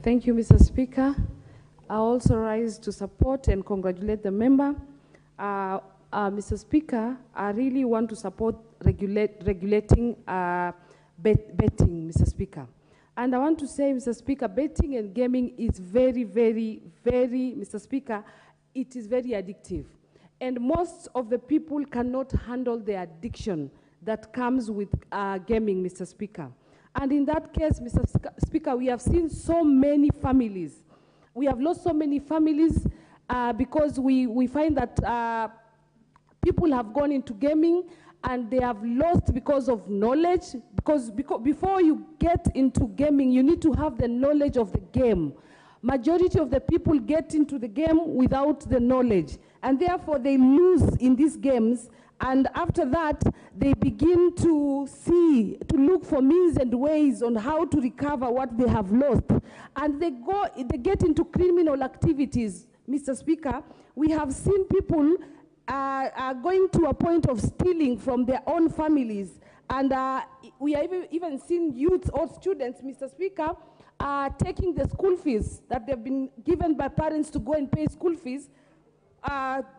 Thank you, Mr. Speaker. I also rise to support and congratulate the member. Mr. Speaker, I really want to support regulating betting, Mr. Speaker. And I want to say, Mr. Speaker, betting and gaming is very, very, very, Mr. Speaker, it is very addictive. And most of the people cannot handle the addiction that comes with gaming, Mr. Speaker. And in that case, Mr. Speaker, we have seen so many families. We have lost so many families because we find that people have gone into gaming and they have lost because of knowledge. Because before you get into gaming, you need to have the knowledge of the game. Majority of the people get into the game without the knowledge, and therefore they lose in these games. And after that, they begin to look for means and ways on how to recover what they have lost. And they get into criminal activities, Mr. Speaker. We have seen people are going to a point of stealing from their own families. And we have even seen youth or students, Mr. Speaker, taking the school fees that they've been given by parents to go and pay school fees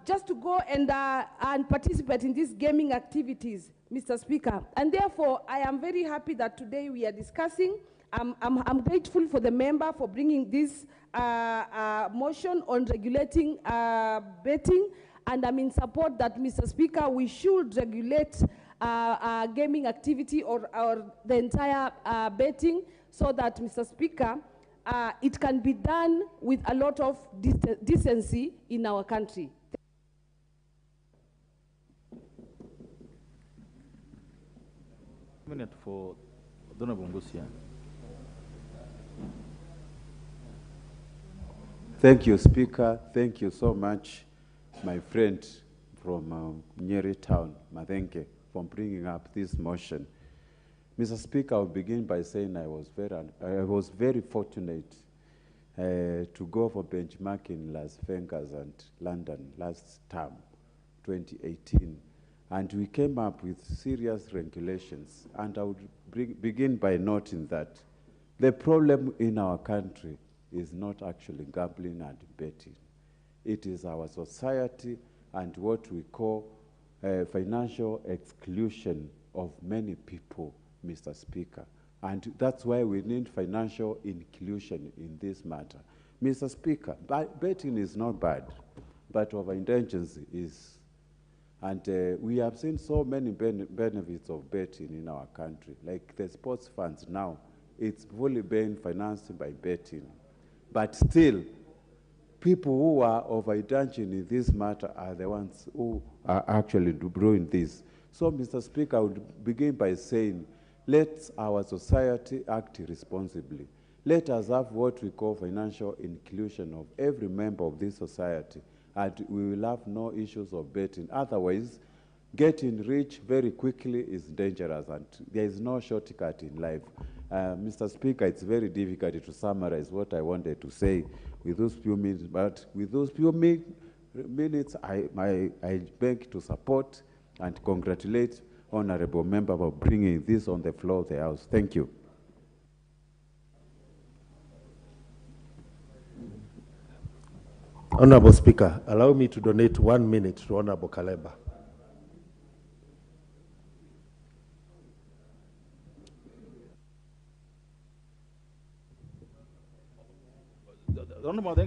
just to go and participate in these gaming activities, Mr. Speaker. And therefore, I am very happy that today we are discussing. I'm grateful for the member for bringing this motion on regulating betting, and I'm in support that, Mr. Speaker, we should regulate gaming activity or the entire betting so that, Mr. Speaker, it can be done with a lot of decency in our country. Minute for Honorable Ngusia. Thank you, Speaker. Thank you so much, my friend from Nyeri Town, Mathenke, for bringing up this motion. Mr. Speaker, I'll begin by saying I was very fortunate to go for benchmarking in Las Vegas and London last term, 2018. And we came up with serious regulations. And I would begin by noting that the problem in our country is not actually gambling and betting. It is our society and what we call financial exclusion of many people, Mr. Speaker. And that's why we need financial inclusion in this matter. Mr. Speaker, betting is not bad, but our intentions is. And we have seen so many benefits of betting in our country, like the sports funds now. It's fully being financed by betting. But still, people who are overindulging in this matter are the ones who are actually doing this. So, Mr. Speaker, I would begin by saying, let our society act responsibly. Let us have what we call financial inclusion of every member of this society, and we will have no issues of betting. Otherwise, getting rich very quickly is dangerous, and there is no shortcut in life. Mr. Speaker, it's very difficult to summarize what I wanted to say with those few minutes, but with those few minutes, I beg to support and congratulate Honorable Member for bringing this on the floor of the House. Thank you. Honorable Speaker, allow me to donate 1 minute to Honorable Kaleba.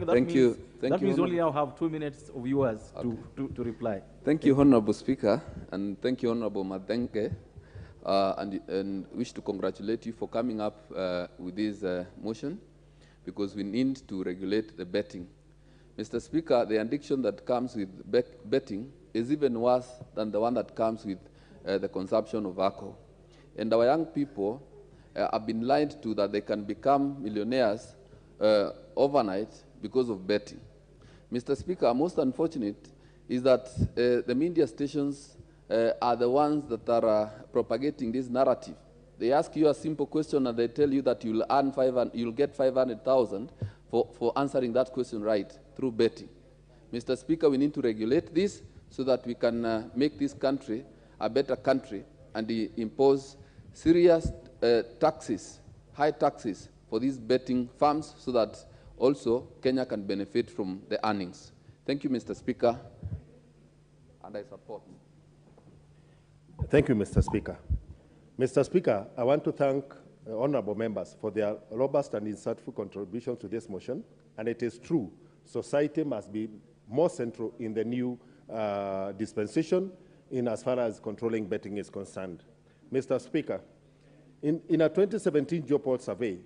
Thank you. That means only now have 2 minutes of yours to reply. Thank you, Honorable Speaker, and thank you, Honorable Mathenke, and wish to congratulate you for coming up with this motion, because we need to regulate the betting. Mr. Speaker, the addiction that comes with betting is even worse than the one that comes with the consumption of alcohol. And our young people have been lied to that they can become millionaires overnight because of betting. Mr. Speaker, most unfortunate is that the media stations are the ones that are propagating this narrative. They ask you a simple question and they tell you that you'll get 500,000 for answering that question right through betting. Mr. Speaker, we need to regulate this so that we can make this country a better country and impose serious taxes, high taxes for these betting firms so that also Kenya can benefit from the earnings. Thank you, Mr. Speaker, and I support. Thank you, Mr. Speaker. Mr. Speaker, I want to thank honorable members for their robust and insightful contributions to this motion. And it is true, society must be more central in the new dispensation in as far as controlling betting is concerned. Mr. Speaker, in a 2017 Geopoll survey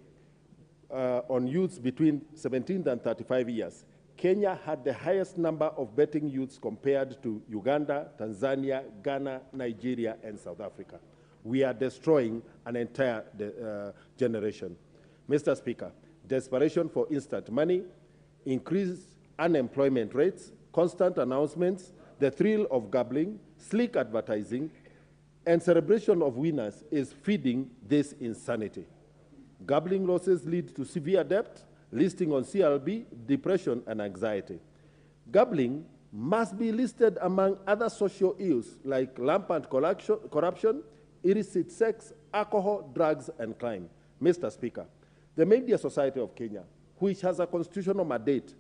on youths between 17 and 35 years, Kenya had the highest number of betting youths compared to Uganda, Tanzania, Ghana, Nigeria, and South Africa. We are destroying an entire generation. Mr. Speaker, desperation for instant money, increased unemployment rates, constant announcements, the thrill of gambling, sleek advertising, and celebration of winners is feeding this insanity. Gambling losses lead to severe debt, listing on CLB, depression, and anxiety. Gambling must be listed among other social ills like rampant corruption, illicit sex, alcohol, drugs, and crime. Mr. Speaker, the Media Society of Kenya, which has a constitutional mandate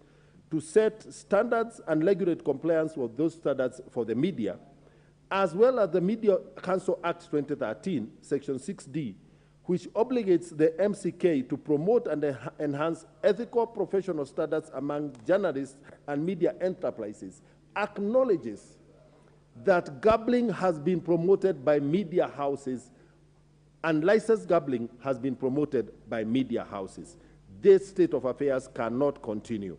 to set standards and regulate compliance with those standards for the media, as well as the Media Council Act 2013, Section 6D, which obligates the MCK to promote and enhance ethical professional standards among journalists and media enterprises, acknowledges that gambling has been promoted by media houses and licensed gambling has been promoted by media houses. This state of affairs cannot continue.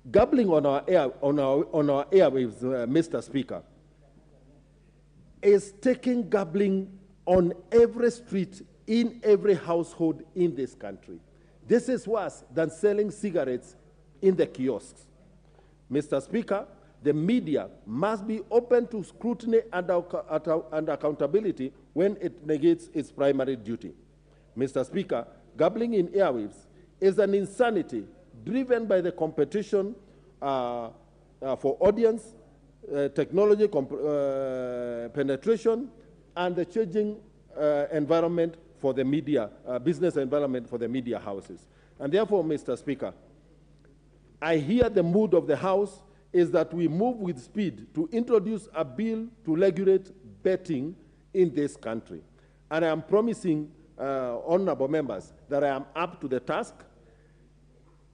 Gambling on our airwaves, Mr. Speaker, is taking gambling on every street, in every household in this country. This is worse than selling cigarettes in the kiosks. Mr. Speaker, the media must be open to scrutiny and accountability when it negates its primary duty. Mr. Speaker, gambling in airwaves is an insanity driven by the competition for audience, technology penetration, and the changing environment for the media, business environment for the media houses. And therefore, Mr. Speaker, I hear the mood of the House is that we move with speed to introduce a bill to regulate betting in this country. And I am promising honorable members that I am up to the task.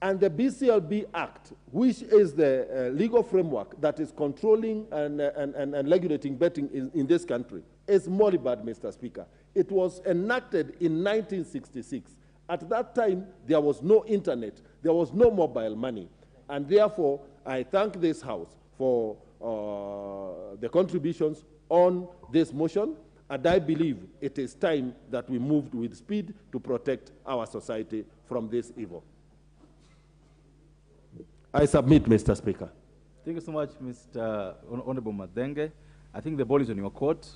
And the BCLB Act, which is the legal framework that is controlling and regulating betting in this country, is moribund, Mr. Speaker. It was enacted in 1966. At that time, there was no internet, there was no mobile money. And therefore, I thank this House for the contributions on this motion, and I believe it is time that we moved with speed to protect our society from this evil. I submit, Mr. Speaker. Thank you so much, Mr. Honorable Madenge. I think the ball is on your court.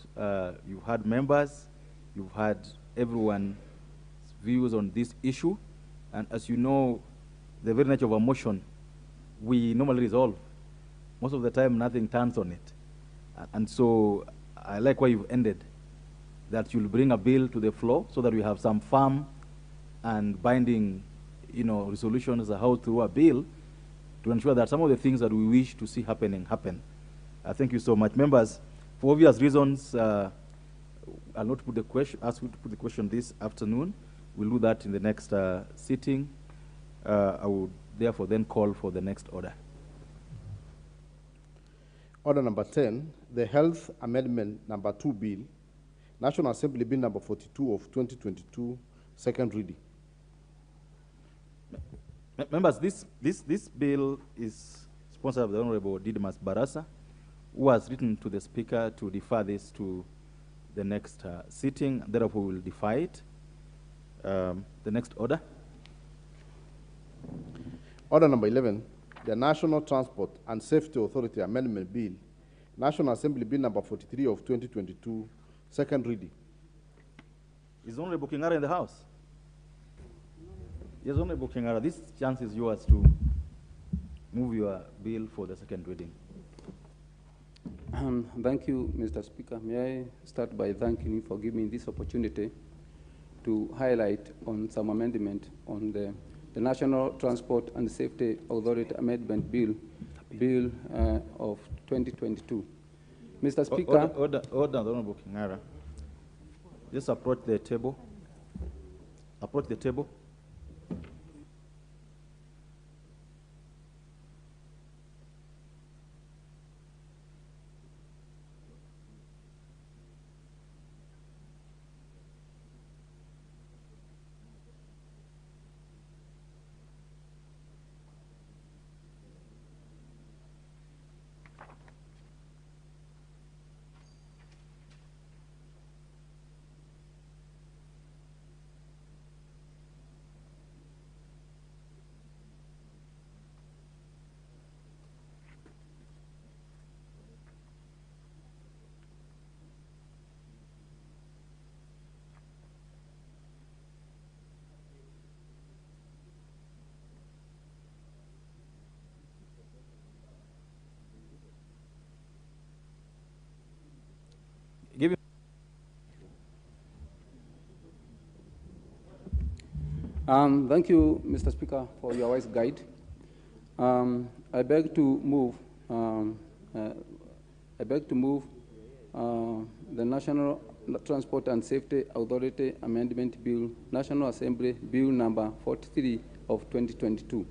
You've had members, you've had everyone's views on this issue, and as you know, the very nature of a motion, we normally resolve. Most of the time, nothing turns on it. And so I like why you've ended, that you'll bring a bill to the floor so that we have some firm and binding, resolutions as a how through a bill to ensure that some of the things that we wish to see happen. Thank you so much. Members, for obvious reasons, I'll not put the question, ask you to put the question this afternoon. We'll do that in the next sitting. I would therefore then call for the next order. Order number 10, the Health Amendment number 2 Bill National Assembly Bill number 42 of 2022, second reading. Members, this bill is sponsored by the Honorable Didmas Barasa, who has written to the Speaker to defer this to the next sitting. Therefore, we will defer it. The next order. Order number 11, the National Transport and Safety Authority Amendment Bill, National Assembly Bill number 43 of 2022, second reading. Is Honorable Kingara in the House? Yes, Honorable Kingara, this chance is yours to move your bill for the second reading. Thank you, Mr. Speaker. May I start by thanking you for giving me this opportunity to highlight on some amendment on the National Transport and Safety Authority Amendment Bill of 2022. Mr. Speaker. Order, Honorable Kingara. Just approach the table. Approach the table. Give him. Thank you, Mr. Speaker, for your wise guide. I beg to move. The National Transport and Safety Authority Amendment Bill, National Assembly Bill number 43 of 2022,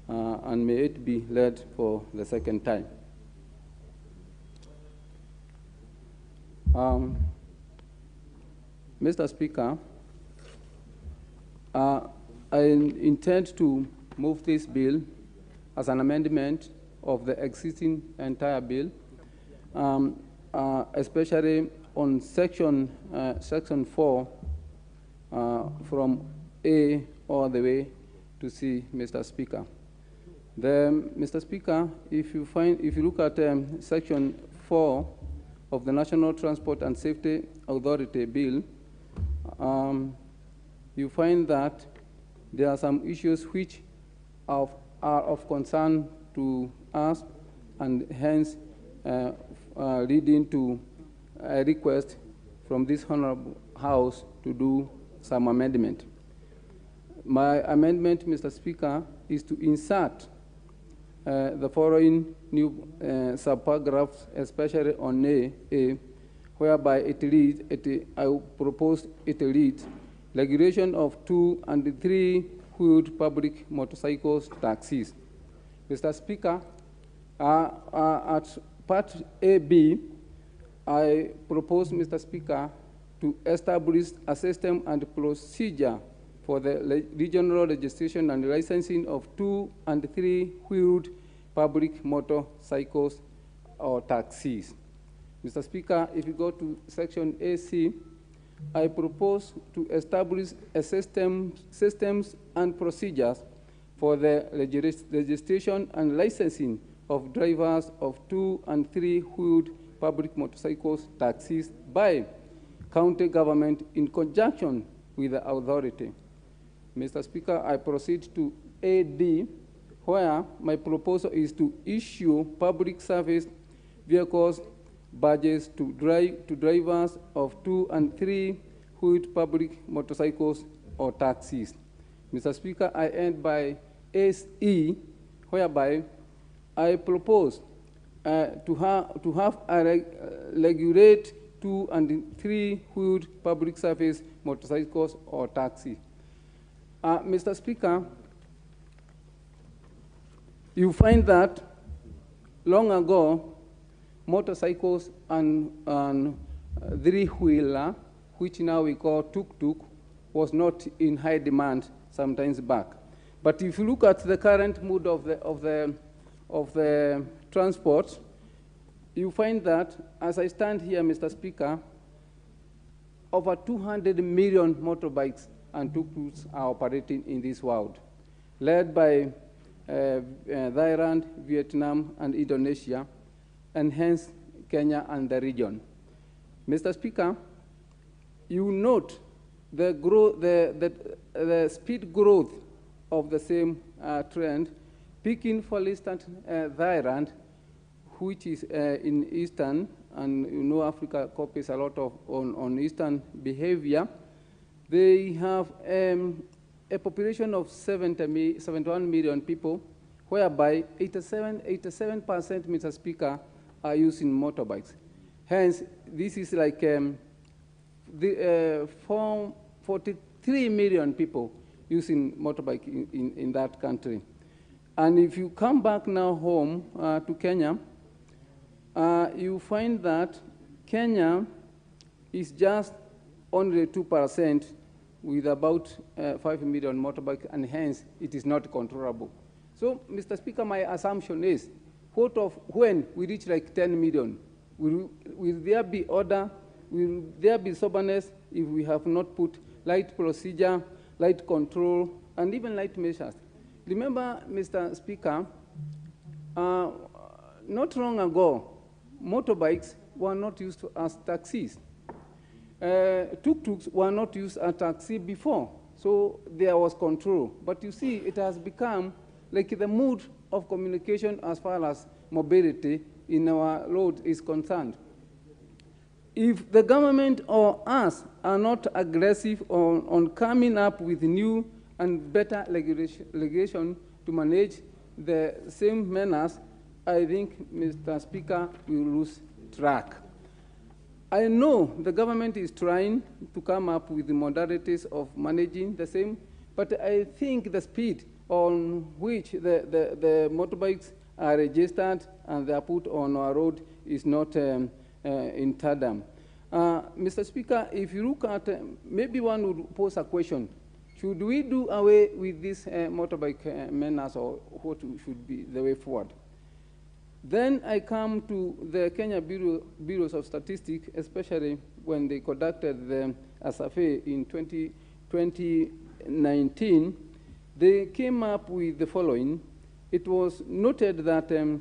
and may it be read for the second time. Mr. Speaker, I intend to move this bill as an amendment of the existing entire bill, especially on section 4 from A all the way to C, Mr. Speaker. Mr. Speaker, if you look at section 4 of the National Transport and Safety Authority Bill, you find that there are some issues which are of concern to us, and hence leading to a request from this Honorable House to do some amendment. My amendment, Mr. Speaker, is to insert the following new subparagraphs, especially on A, whereby it reads, I propose it reads, regulation of 2 and 3-wheeled public motorcycles taxis. Mr. Speaker, at part AB, I propose, Mr. Speaker, to establish a system and procedure for the regional registration and licensing of 2 and 3-wheeled public motorcycles or taxis. Mr. Speaker, if you go to section AC, I propose to establish a systems and procedures for the registration and licensing of drivers of 2 and 3-wheeled public motorcycles taxis by county government in conjunction with the authority. Mr. Speaker, I proceed to AD, where my proposal is to issue public service vehicles badges to drivers of 2 and 3-wheeled public motorcycles or taxis. Mr. Speaker, I end by SE, whereby I propose to have a regulate 2 and 3-wheeled public service motorcycles or taxi. Mr. Speaker, you find that long ago, motorcycles and three-wheeler, which now we call tuk-tuk, was not in high demand sometimes back. But if you look at the current mood of the transport, you find that, as I stand here, Mr. Speaker, over 200 million motorbikes and tuk-tuks are operating in this world, led by Thailand, Vietnam, and Indonesia, and hence Kenya and the region. Mr. Speaker, you note the speed growth of the same trend, peaking, for instance, Thailand, which is in Eastern, and you know Africa copies a lot of on Eastern behavior. They have a population of 71 million people, whereby 87%, Mr. Speaker, are using motorbikes. Hence, this is like 43 million people using motorbike in that country. And if you come back now home to Kenya, you find that Kenya is just only 2% with about 5 million motorbikes, and hence it is not controllable. So, Mr. Speaker, my assumption is, when we reach like 10 million, will there be order, will there be soberness if we have not put light procedure, light control, and even light measures? Remember, Mr. Speaker, not long ago, motorbikes were not used as taxis. Tuk-tuks were not used as taxi before, so there was control. But you see, it has become like the mood of communication as far as mobility in our road is concerned. If the government or us are not aggressive on coming up with new and better legislation to manage the same menace, I think, Mr. Speaker, we will lose track. I know the government is trying to come up with the modalities of managing the same, but I think the speed on which the motorbikes are registered and they are put on our road is not in tandem. Mr. Speaker, if you look at, maybe one would pose a question, should we do away with this motorbike menace, or what should be the way forward? Then I come to the Kenya Bureaus of Statistics, especially when they conducted the survey in 2019. They came up with the following. It was noted that the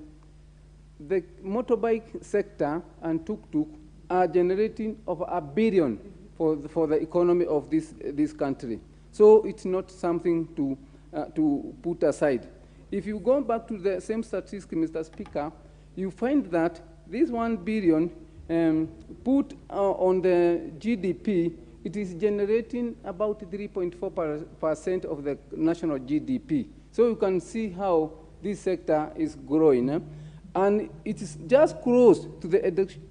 motorbike sector and tuk-tuk are generating over $1 billion for the economy of this country. So it's not something to put aside. If you go back to the same statistics, Mr. Speaker, you find that this $1 billion put on the GDP, it is generating about 3.4% of the national GDP. So you can see how this sector is growing. And it is just close to the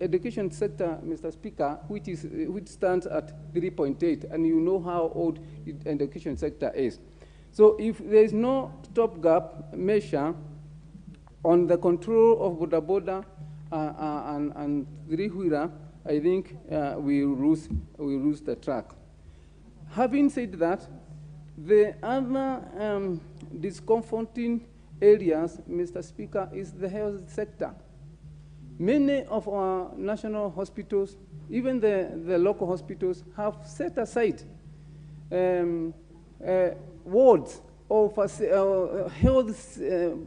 education sector, Mr. Speaker, which stands at 3.8, and you know how old the education sector is. So if there is no stopgap measure on the control of boda boda and three-wheeler, I think we lose the track. Having said that, the other discomforting areas, Mr. Speaker, is the health sector. Many of our national hospitals, even the local hospitals, have set aside wards of health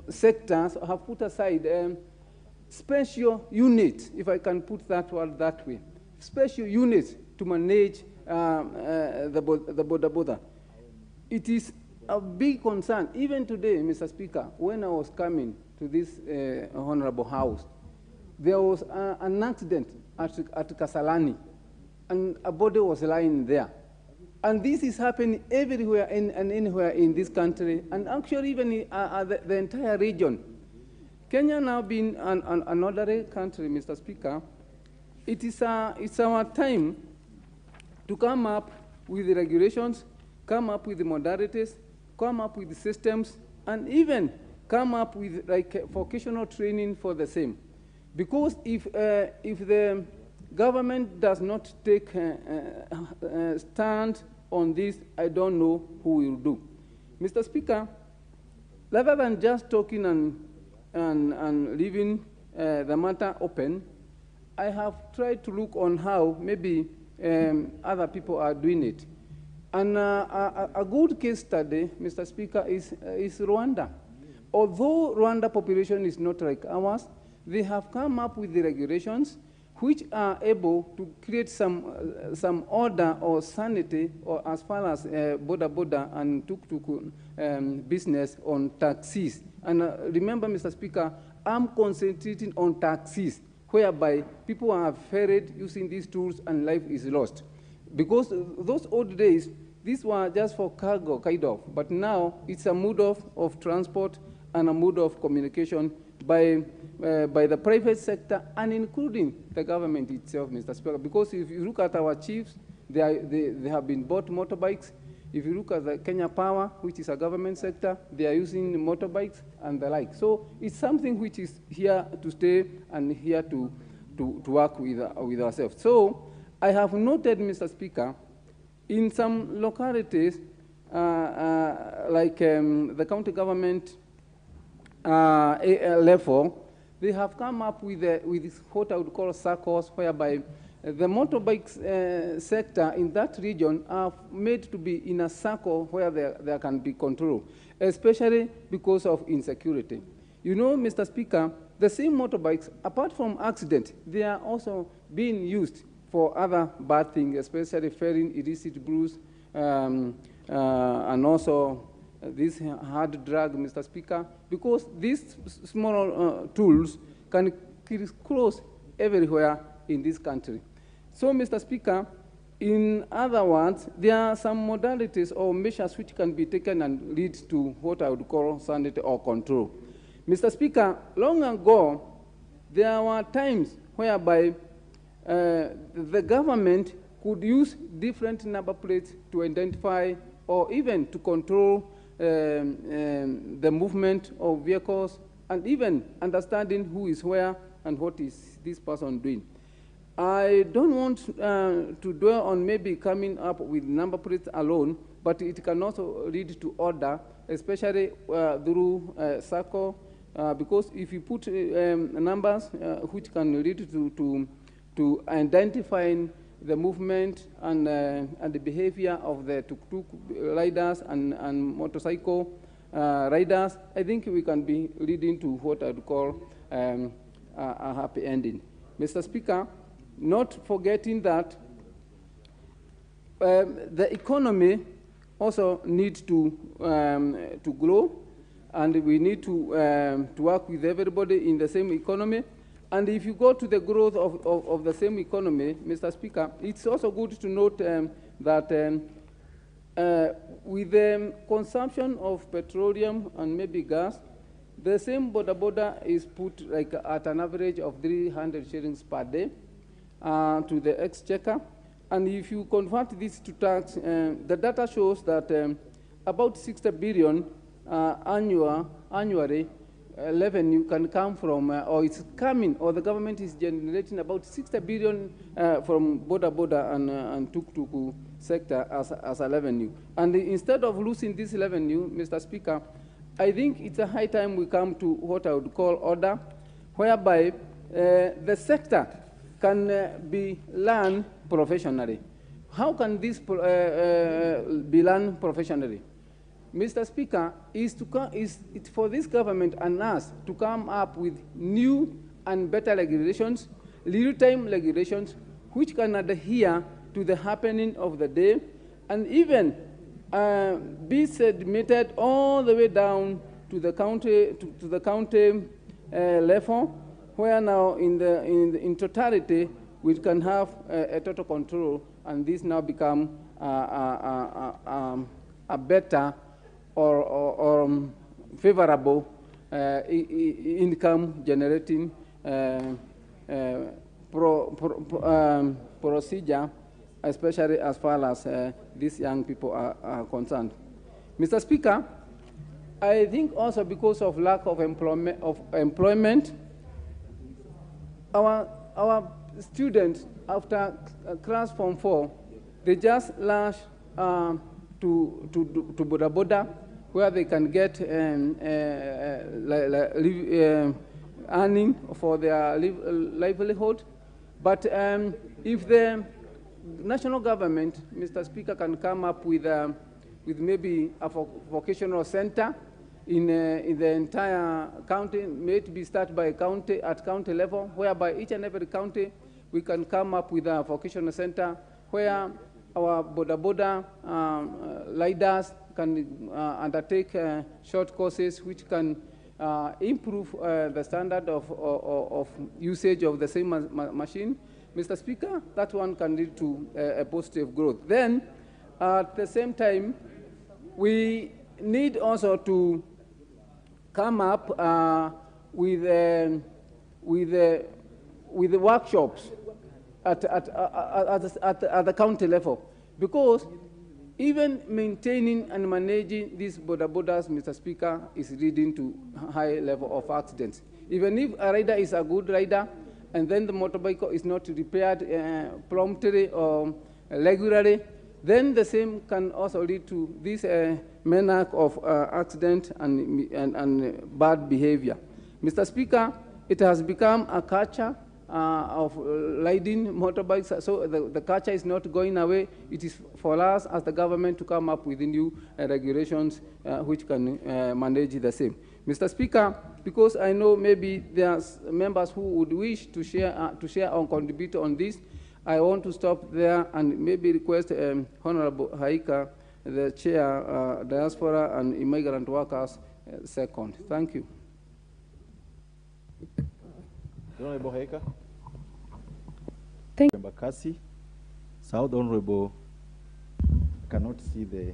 sectors, have put aside special units, if I can put that word that way, special units to manage the boda boda. It is a big concern. Even today, Mr. Speaker, when I was coming to this honorable house, there was an accident at Kasalani, and a body was lying there. And this is happening everywhere and anywhere in this country, and actually even in, the entire region. Kenya now being another country, Mr. Speaker, it's our time to come up with the regulations, come up with the modalities, come up with the systems, and even come up with like vocational training for the same. Because if the government does not take stand on this, I don't know who will do. Mr. Speaker, rather than just talking and leaving the matter open, I have tried to look on how maybe other people are doing it. And a good case study, Mr. Speaker, is Rwanda. Although Rwanda population is not like ours, they have come up with the regulations which are able to create some order or sanity, or as far as boda and tuk-tuk business on taxis. And remember, Mr. Speaker, I'm concentrating on taxis, whereby people are ferried using these tools and life is lost. Because those old days, these were just for cargo, kind of, but now it's a mode of transport and a mode of communication by the private sector and including the government itself, Mr. Speaker. Because if you look at our chiefs, they have been bought motorbikes. If you look at the Kenya Power, which is a government sector, they are using motorbikes and the like. So it's something which is here to stay and here to work with ourselves. So I have noted, Mr. Speaker, in some localities, like the county government level, they have come up with what I would call circles, whereby the motorbike sector in that region are made to be in a circle where there can be control, especially because of insecurity. You know, Mr. Speaker, the same motorbikes, apart from accident, they are also being used for other bad things, especially ferrying illicit brews, and also this hard drug, Mr. Speaker, because these small tools can close everywhere in this country. So, Mr. Speaker, in other words, there are some modalities or measures which can be taken and lead to what I would call sanity or control. Mr. Speaker, long ago, there were times whereby the government could use different number plates to identify or even to control the movement of vehicles and even understanding who is where and what is this person doing. I don't want to dwell on maybe coming up with number plates alone, but it can also lead to order, especially through circle, because if you put numbers which can lead to identifying the movement and the behavior of the tuk-tuk riders and motorcycle riders, I think we can be leading to what I'd call a happy ending. Mr. Speaker, not forgetting that the economy also needs to grow, and we need to work with everybody in the same economy. And if you go to the growth of the same economy, Mr. Speaker, it's also good to note that with the consumption of petroleum and maybe gas, the same border is put like at an average of 300 shillings per day to the exchequer. And if you convert this to tax, the data shows that about 60 billion annually revenue can come from, or it's coming, or the government is generating about 60 billion from border and tuk-tuk sector as a revenue. And instead of losing this revenue, Mr. Speaker, I think it's a high time we come to what I would call order, whereby the sector can be learned professionally. How can this be learned professionally? Mr. Speaker, it's for this government and us to come up with new and better regulations, real-time regulations, which can adhere to the happening of the day, and even be submitted all the way down to the county level, where now in totality we can have a total control, and this now become a better or favorable income generating procedure, especially as far as these young people are concerned. Mr. Speaker, I think also because of lack of employment, our students after class Form 4, they just rush to Boda Boda, where they can get earning for their livelihood. But if the national government, Mr. Speaker, can come up with maybe a vocational center in the entire county, may it be started by county at county level, whereby each and every county we can come up with a vocational center where our Boda leaders can undertake short courses which can improve the standard of usage of the same machine. Mr. Speaker, that one can lead to a positive growth. Then, at the same time, we need also to come up with the workshops at the county level, because even maintaining and managing these bodas, Mr. Speaker, is leading to high level of accidents. Even if a rider is a good rider, and then the motorbike is not repaired promptly or regularly, then the same can also lead to this manner of accident and bad behavior. Mr. Speaker, it has become a culture of riding motorbikes, so the culture is not going away. It is for us as the government to come up with new regulations which can manage the same. Mr. Speaker, because I know maybe there are members who would wish to share or contribute on this, I want to stop there and maybe request Honorable Haika, the Chair, Diaspora and Immigrant Workers, second. Thank you. Honorable Haika. Thank you. Member Kasi. South Honorable, cannot see the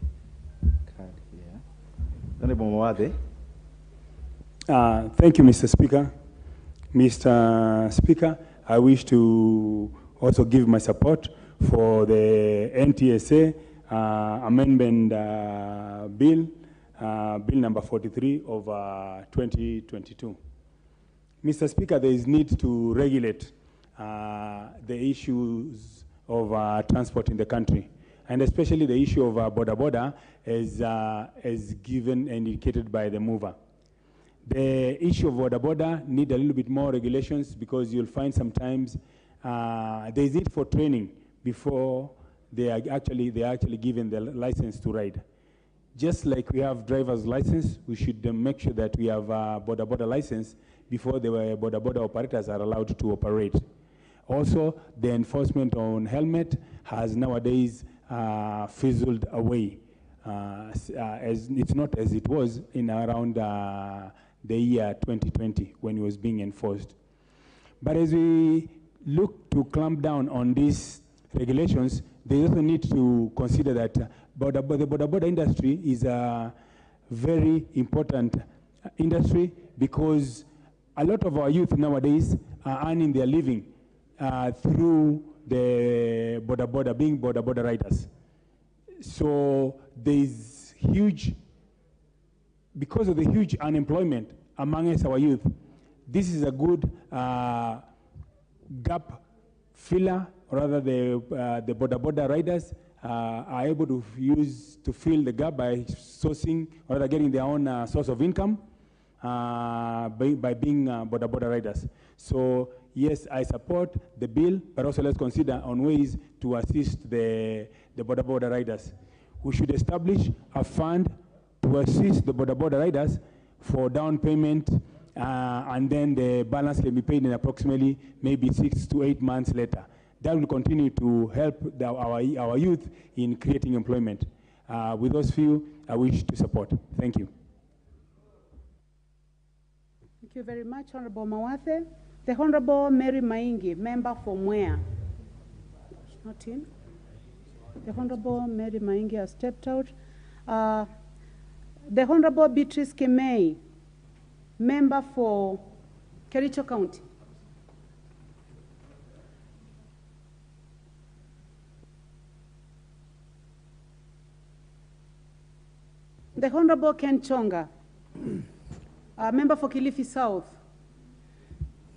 card here. Honorable Mwade. Thank you, Mr. Speaker. Mr. Speaker, I wish to also give my support for the NTSA amendment bill, bill number 43 of 2022. Mr. Speaker, there is need to regulate the issues of transport in the country, and especially the issue of boda as given and indicated by the mover. The issue of boda need a little bit more regulations, because you'll find sometimes there is need for training before they are actually given the license to ride. Just like we have driver's license, we should make sure that we have a boda license before the boda operators are allowed to operate. Also, the enforcement on helmet has nowadays fizzled away. As it's not as it was in around the year 2020 when it was being enforced. But as we look to clamp down on these regulations, they also need to consider that the boda industry is a very important industry, because a lot of our youth nowadays are earning their living through the being boda riders. So there's huge, because of the huge unemployment amongst our youth, this is a good gap filler, or rather the boda riders are able to fill the gap by sourcing, or rather getting their own source of income by being boda riders. So yes, I support the bill, but also let's consider on ways to assist the boda riders. We should establish a fund to assist the boda riders for down payment, and then the balance can be paid in approximately maybe 6 to 8 months later. That will continue to help our youth in creating employment. With those few, I wish to support. Thank you. Thank you very much, Honorable Mawathe. The Honorable Mary Maingi, member from where? She's not in. The Honorable Mary Maingi has stepped out. The Honorable Beatrice Kemei, member for Kericho County. The Honorable Ken Chonga, member for Kilifi South.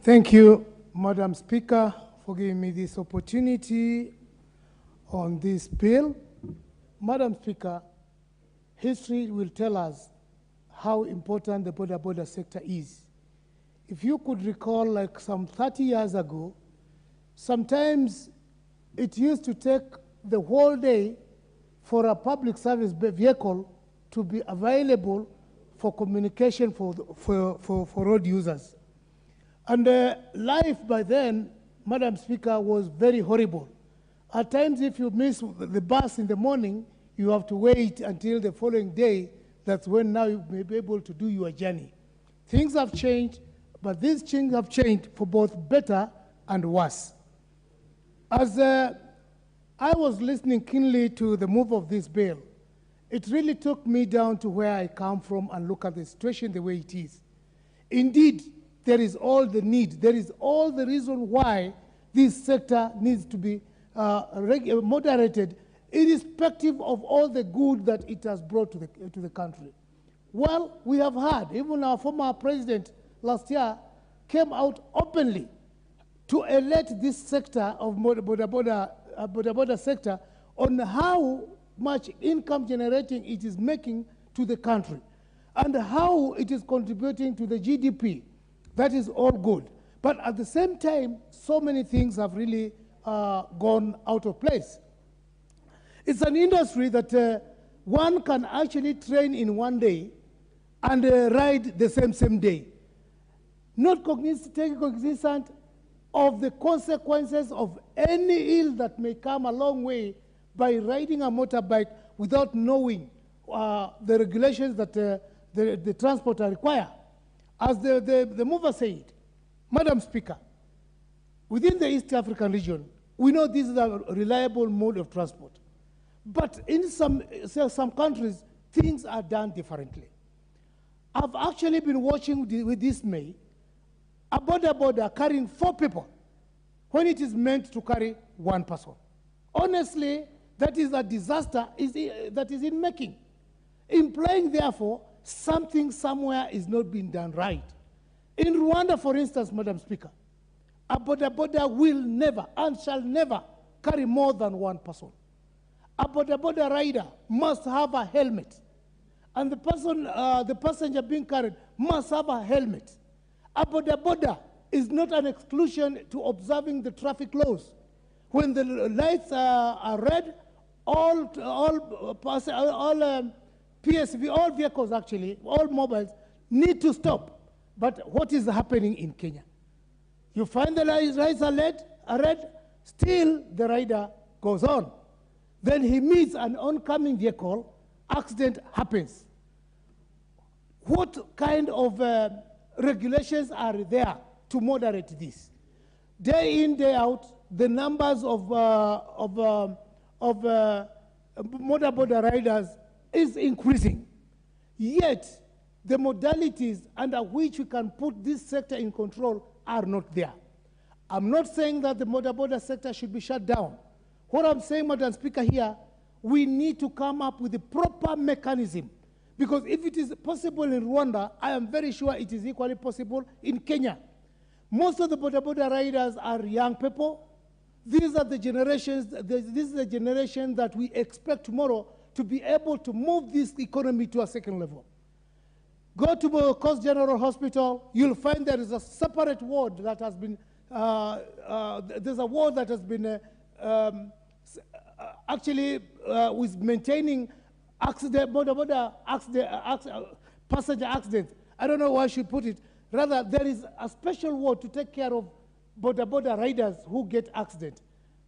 Thank you, Madam Speaker, for giving me this opportunity on this bill. Madam Speaker, history will tell us how important the border sector is. If you could recall, like some 30 years ago, sometimes it used to take the whole day for a public service vehicle to be available for communication for road users. And life by then, Madam Speaker, was very horrible. At times, if you miss the bus in the morning, you have to wait until the following day. That's when now you may be able to do your journey. Things have changed, but these things have changed for both better and worse. As I was listening keenly to the move of this bill, it really took me down to where I come from and look at the situation the way it is. Indeed, there is all the need, there is all the reason why this sector needs to be moderated, irrespective of all the good that it has brought to the country. Well, we have heard, even our former president last year came out openly to elect this sector of border sector on how much income generating it is making to the country and how it is contributing to the GDP. That is all good. But at the same time, so many things have really gone out of place. It's an industry that one can actually train in one day and ride the same day. Not taking cognizance of the consequences of any ill that may come a long way by riding a motorbike without knowing the regulations that the transporter require. As the mover said, Madam Speaker, within the East African region, we know this is a reliable mode of transport. But in some countries, things are done differently. I've actually been watching with dismay a border carrying 4 people when it is meant to carry 1 person. Honestly, that is a disaster that is in making, implying, therefore, something somewhere is not being done right. In Rwanda, for instance, Madam Speaker, a border will never and shall never carry more than 1 person. A border rider must have a helmet, and the passenger being carried must have a helmet. A border is not an exclusion to observing the traffic laws. When the lights are red, all PSV, all vehicles actually, all mobiles need to stop. But what is happening in Kenya? You find the lights are red, still the rider goes on. Then he meets an oncoming vehicle, accident happens. What kind of regulations are there to moderate this? Day in, day out, the numbers of border riders is increasing. Yet, the modalities under which we can put this sector in control are not there. I'm not saying that the border sector should be shut down. What I'm saying, Madam Speaker, here, we need to come up with a proper mechanism. Because if it is possible in Rwanda, I am very sure it is equally possible in Kenya. Most of the border riders are young people. These are the generations, this is the generation that we expect tomorrow to be able to move this economy to a second level. Go to Coast General Hospital, you'll find there is a separate ward that has been, there's a ward that has been actually with maintaining passenger accidents. I don't know why I should put it. Rather, there is a special ward to take care of border riders who get accident.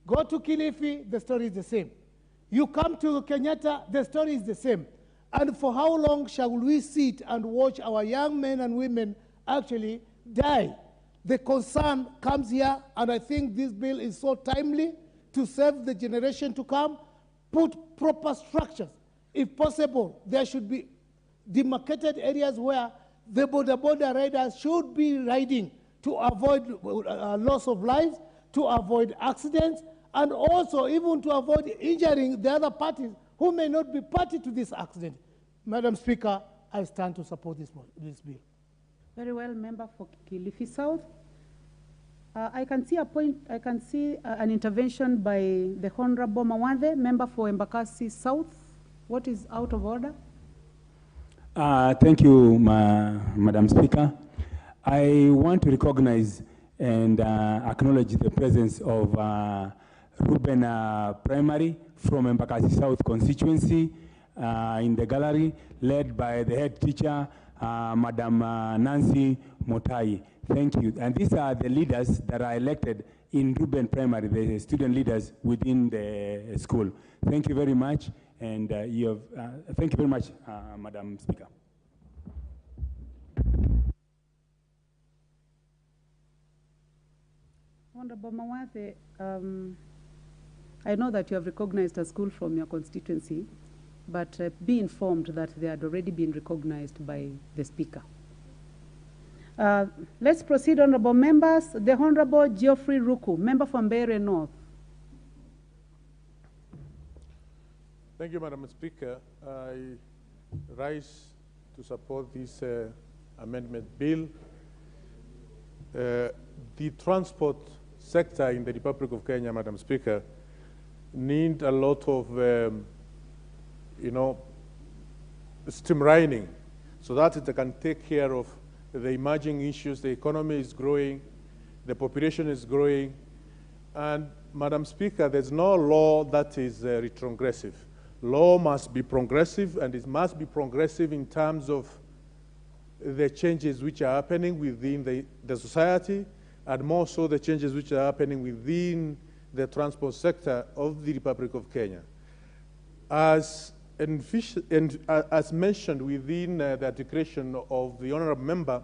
Go to Kilifi, the story is the same. You come to Kenyatta, the story is the same. And for how long shall we sit and watch our young men and women actually die? The concern comes here, and I think this bill is so timely to serve the generation to come. Put proper structures. If possible, there should be demarcated areas where the border riders should be riding to avoid loss of lives, to avoid accidents, and also even to avoid injuring the other parties who may not be party to this accident. Madam Speaker, I stand to support this bill. Very well, member for Kilifi South. I can see an intervention by the Honorable Mawathe, member for Embakasi South. What is out of order? Thank you, Madam Speaker. I want to recognize and acknowledge the presence of Ruben Primary from Embakasi South constituency in the gallery, led by the head teacher, Madam Nancy Motai. Thank you. And these are the leaders that are elected in Ruben Primary, the student leaders within the school. Thank you very much. And thank you very much, Madam Speaker. Honorable Mawathe, I know that you have recognized a school from your constituency, but be informed that they had already been recognized by the Speaker. Let's proceed, honorable members. The Honorable Geoffrey Ruku, member from Mbeere North. Thank you, Madam Speaker. I rise to support this amendment bill. The transport sector in the Republic of Kenya, Madam Speaker, need a lot of, streamlining so that it can take care of the emerging issues. The economy is growing, the population is growing, and Madam Speaker, there's no law that is retrogressive. Law must be progressive, and it must be progressive in terms of the changes which are happening within the society, and more so the changes which are happening within the transport sector of the Republic of Kenya. As mentioned within the articulation of the honorable member,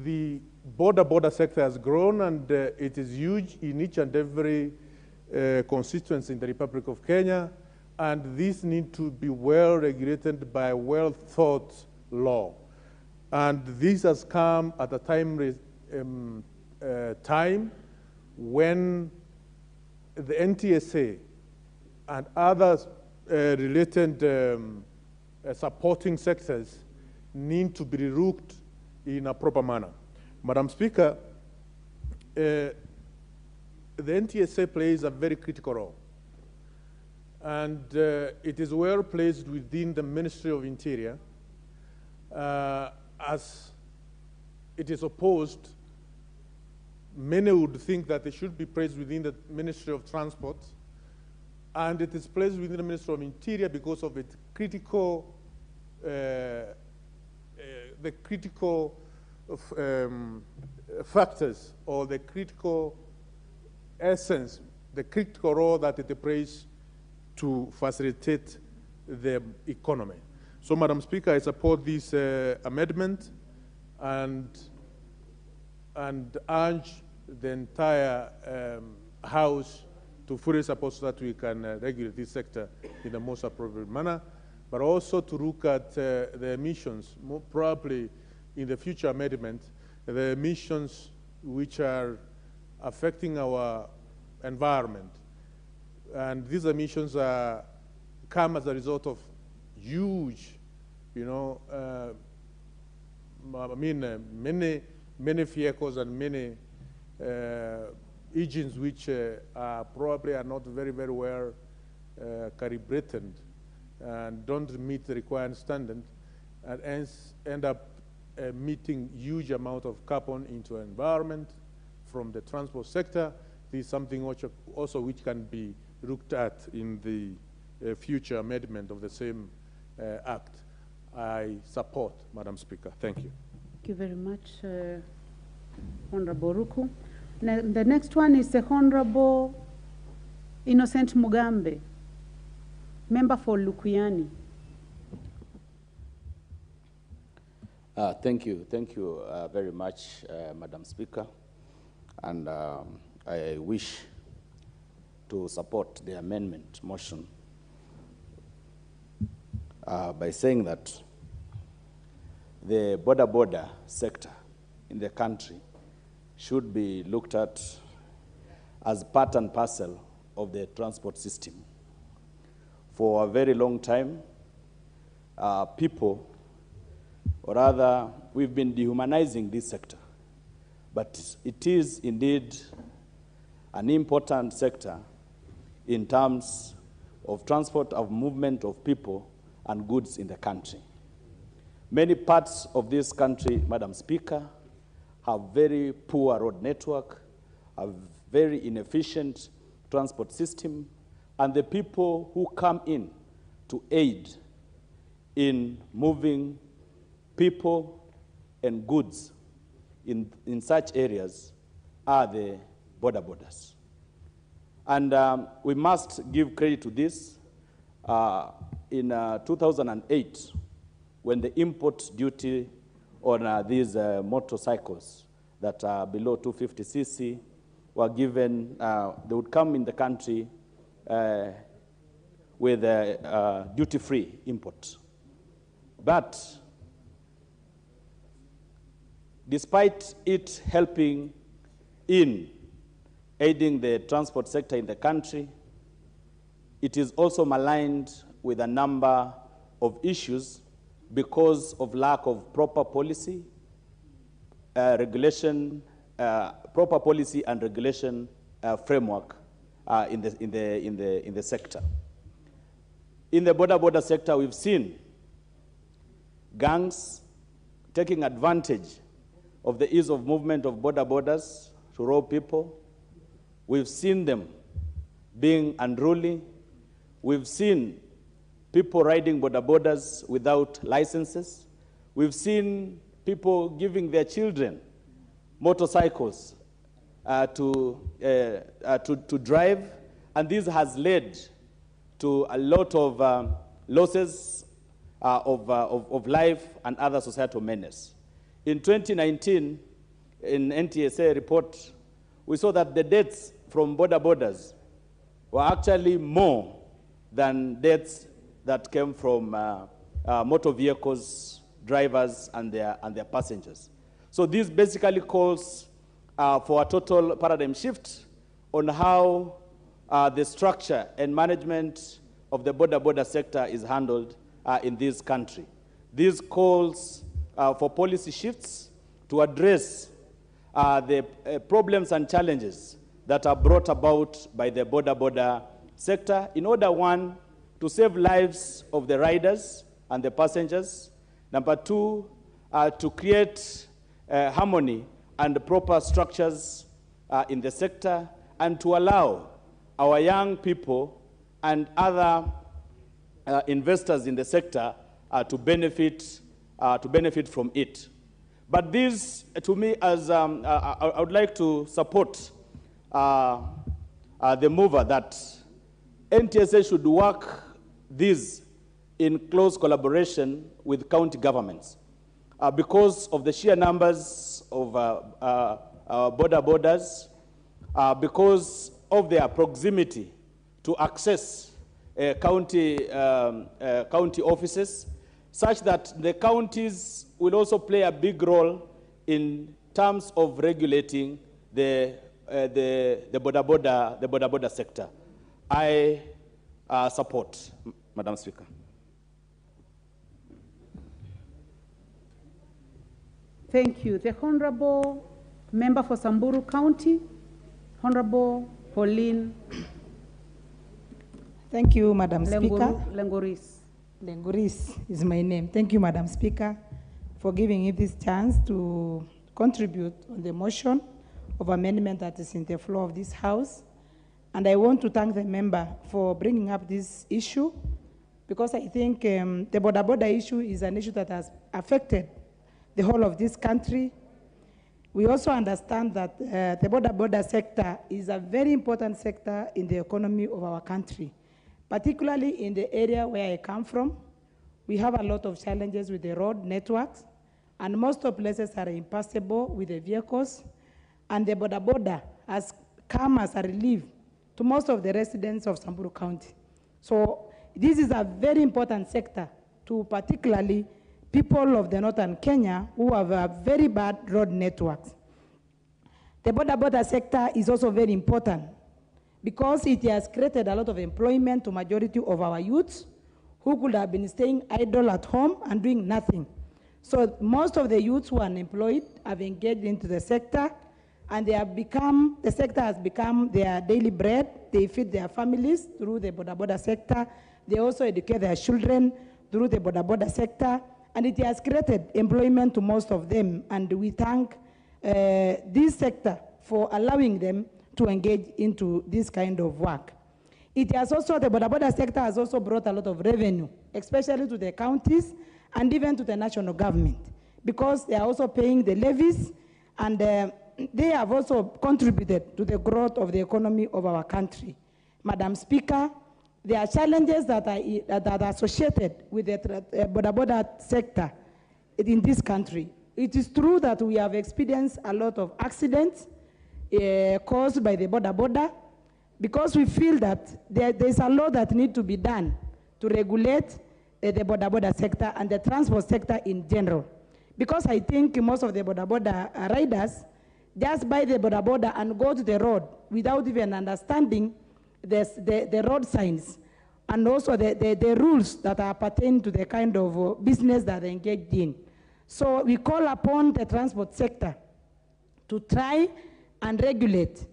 the border sector has grown, and it is huge in each and every constituency in the Republic of Kenya, and this needs to be well regulated by a well-thought law. And this has come at a time when the NTSA and other related supporting sectors need to be relooked in a proper manner. Madam Speaker, the NTSA plays a very critical role, and it is well placed within the Ministry of Interior, as it is opposed. Many would think that it should be placed within the Ministry of Transport, and it is placed within the Ministry of Interior because of its critical, the critical factors, or the critical essence, the critical role that it plays to facilitate the economy. So, Madam Speaker, I support this amendment and urge the entire House to fully support so that we can regulate this sector in the most appropriate manner, but also to look at the emissions, more probably in the future amendment, the emissions which are affecting our environment. And these emissions come as a result of huge, many vehicles and many engines which probably are not very, very well calibrated and don't meet the required standard, and hence end up emitting huge amount of carbon into the environment from the transport sector. This is something which can be looked at in the future amendment of the same act. I support, Madam Speaker. Thank you. Thank you very much, Honorable Ruku. The next one is the Honorable Innocent Mugambe, member for Lukuyani. Thank you very much, Madam Speaker, and I wish to support the amendment motion by saying that the border sector in the country should be looked at as part and parcel of the transport system. For a very long time, people, or rather, we've been dehumanizing this sector but it is indeed an important sector in terms of transport, of movement of people and goods in the country. Many parts of this country, Madam Speaker, have very poor road network, a very inefficient transport system, and the people who come in to aid in moving people and goods in such areas are the borders. And we must give credit to this. In 2008, when the import duty on these motorcycles that are below 250cc were given, they would come in the country with duty-free import. But despite it helping in aiding the transport sector in the country, it is also maligned with a number of issues because of lack of proper policy, proper policy and regulation framework in the sector. In the border sector, we've seen gangs taking advantage of the ease of movement of borders to rob people. We've seen them being unruly. We've seen people riding borders without licenses. We've seen people giving their children motorcycles to drive, and this has led to a lot of losses of life and other societal menace. In 2019, in NTSA report, we saw that the deaths from borders were actually more than deaths that came from motor vehicles, drivers, and their passengers. So this basically calls for a total paradigm shift on how the structure and management of the border sector is handled in this country. This calls for policy shifts to address the problems and challenges that are brought about by the border sector in order, one, to save lives of the riders and the passengers. Number two, to create harmony and proper structures in the sector, and to allow our young people and other investors in the sector to benefit from it. But this, to me, as I would like to support the mover that NTSA should work this in close collaboration with county governments because of the sheer numbers of borders, because of their proximity to access county offices, such that the counties will also play a big role in terms of regulating the border sector. I support, Madam Speaker. Thank you. The Honorable Member for Samburu County, Honorable Pauline. Thank you, Madam Speaker. Lengoris. Lengoris is my name. Thank you, Madam Speaker, for giving me this chance to contribute on the motion of amendment that is in the floor of this House. And I want to thank the member for bringing up this issue, because I think the border issue is an issue that has affected the whole of this country. We also understand that the border sector is a very important sector in the economy of our country, particularly in the area where I come from. We have a lot of challenges with the road networks, and most of places are impassable with the vehicles, and the border has come as a relief to most of the residents of Samburu County. So this is a very important sector to particularly people of the northern Kenya who have a very bad road networks. The border sector is also very important because it has created a lot of employment to majority of our youths who could have been staying idle at home and doing nothing. So most of the youths who are unemployed have engaged into the sector, And the sector has become their daily bread. They feed their families through the boda sector. They also educate their children through the boda sector. And it has created employment to most of them. And we thank this sector for allowing them to engage into this kind of work. It has also, the boda sector has also brought a lot of revenue, especially to the counties and even to the national government, because they are also paying the levies, and they have also contributed to the growth of the economy of our country. Madam Speaker, there are challenges that are associated with the boda sector in this country. It is true that we have experienced a lot of accidents caused by the boda, because we feel that there's a lot that needs to be done to regulate the boda sector and the transport sector in general. Because I think most of the boda riders just buy the boda and go to the road without even understanding the road signs and also the rules that are pertaining to the kind of business that they engage in. So we call upon the transport sector to try and regulate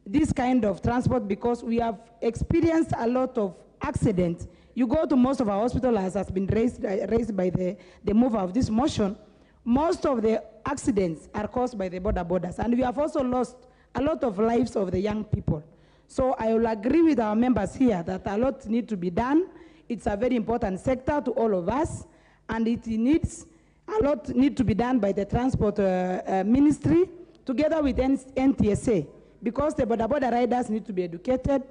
this kind of transport, because we have experienced a lot of accidents. You go to most of our hospitals, as has been raised by the mover of this motion, most of the accidents are caused by the bodas. And we have also lost a lot of lives of the young people. So I will agree with our members here that a lot needs to be done. It's a very important sector to all of us, and a lot needs to be done by the Transport Ministry together with NTSA, because the boda riders need to be educated,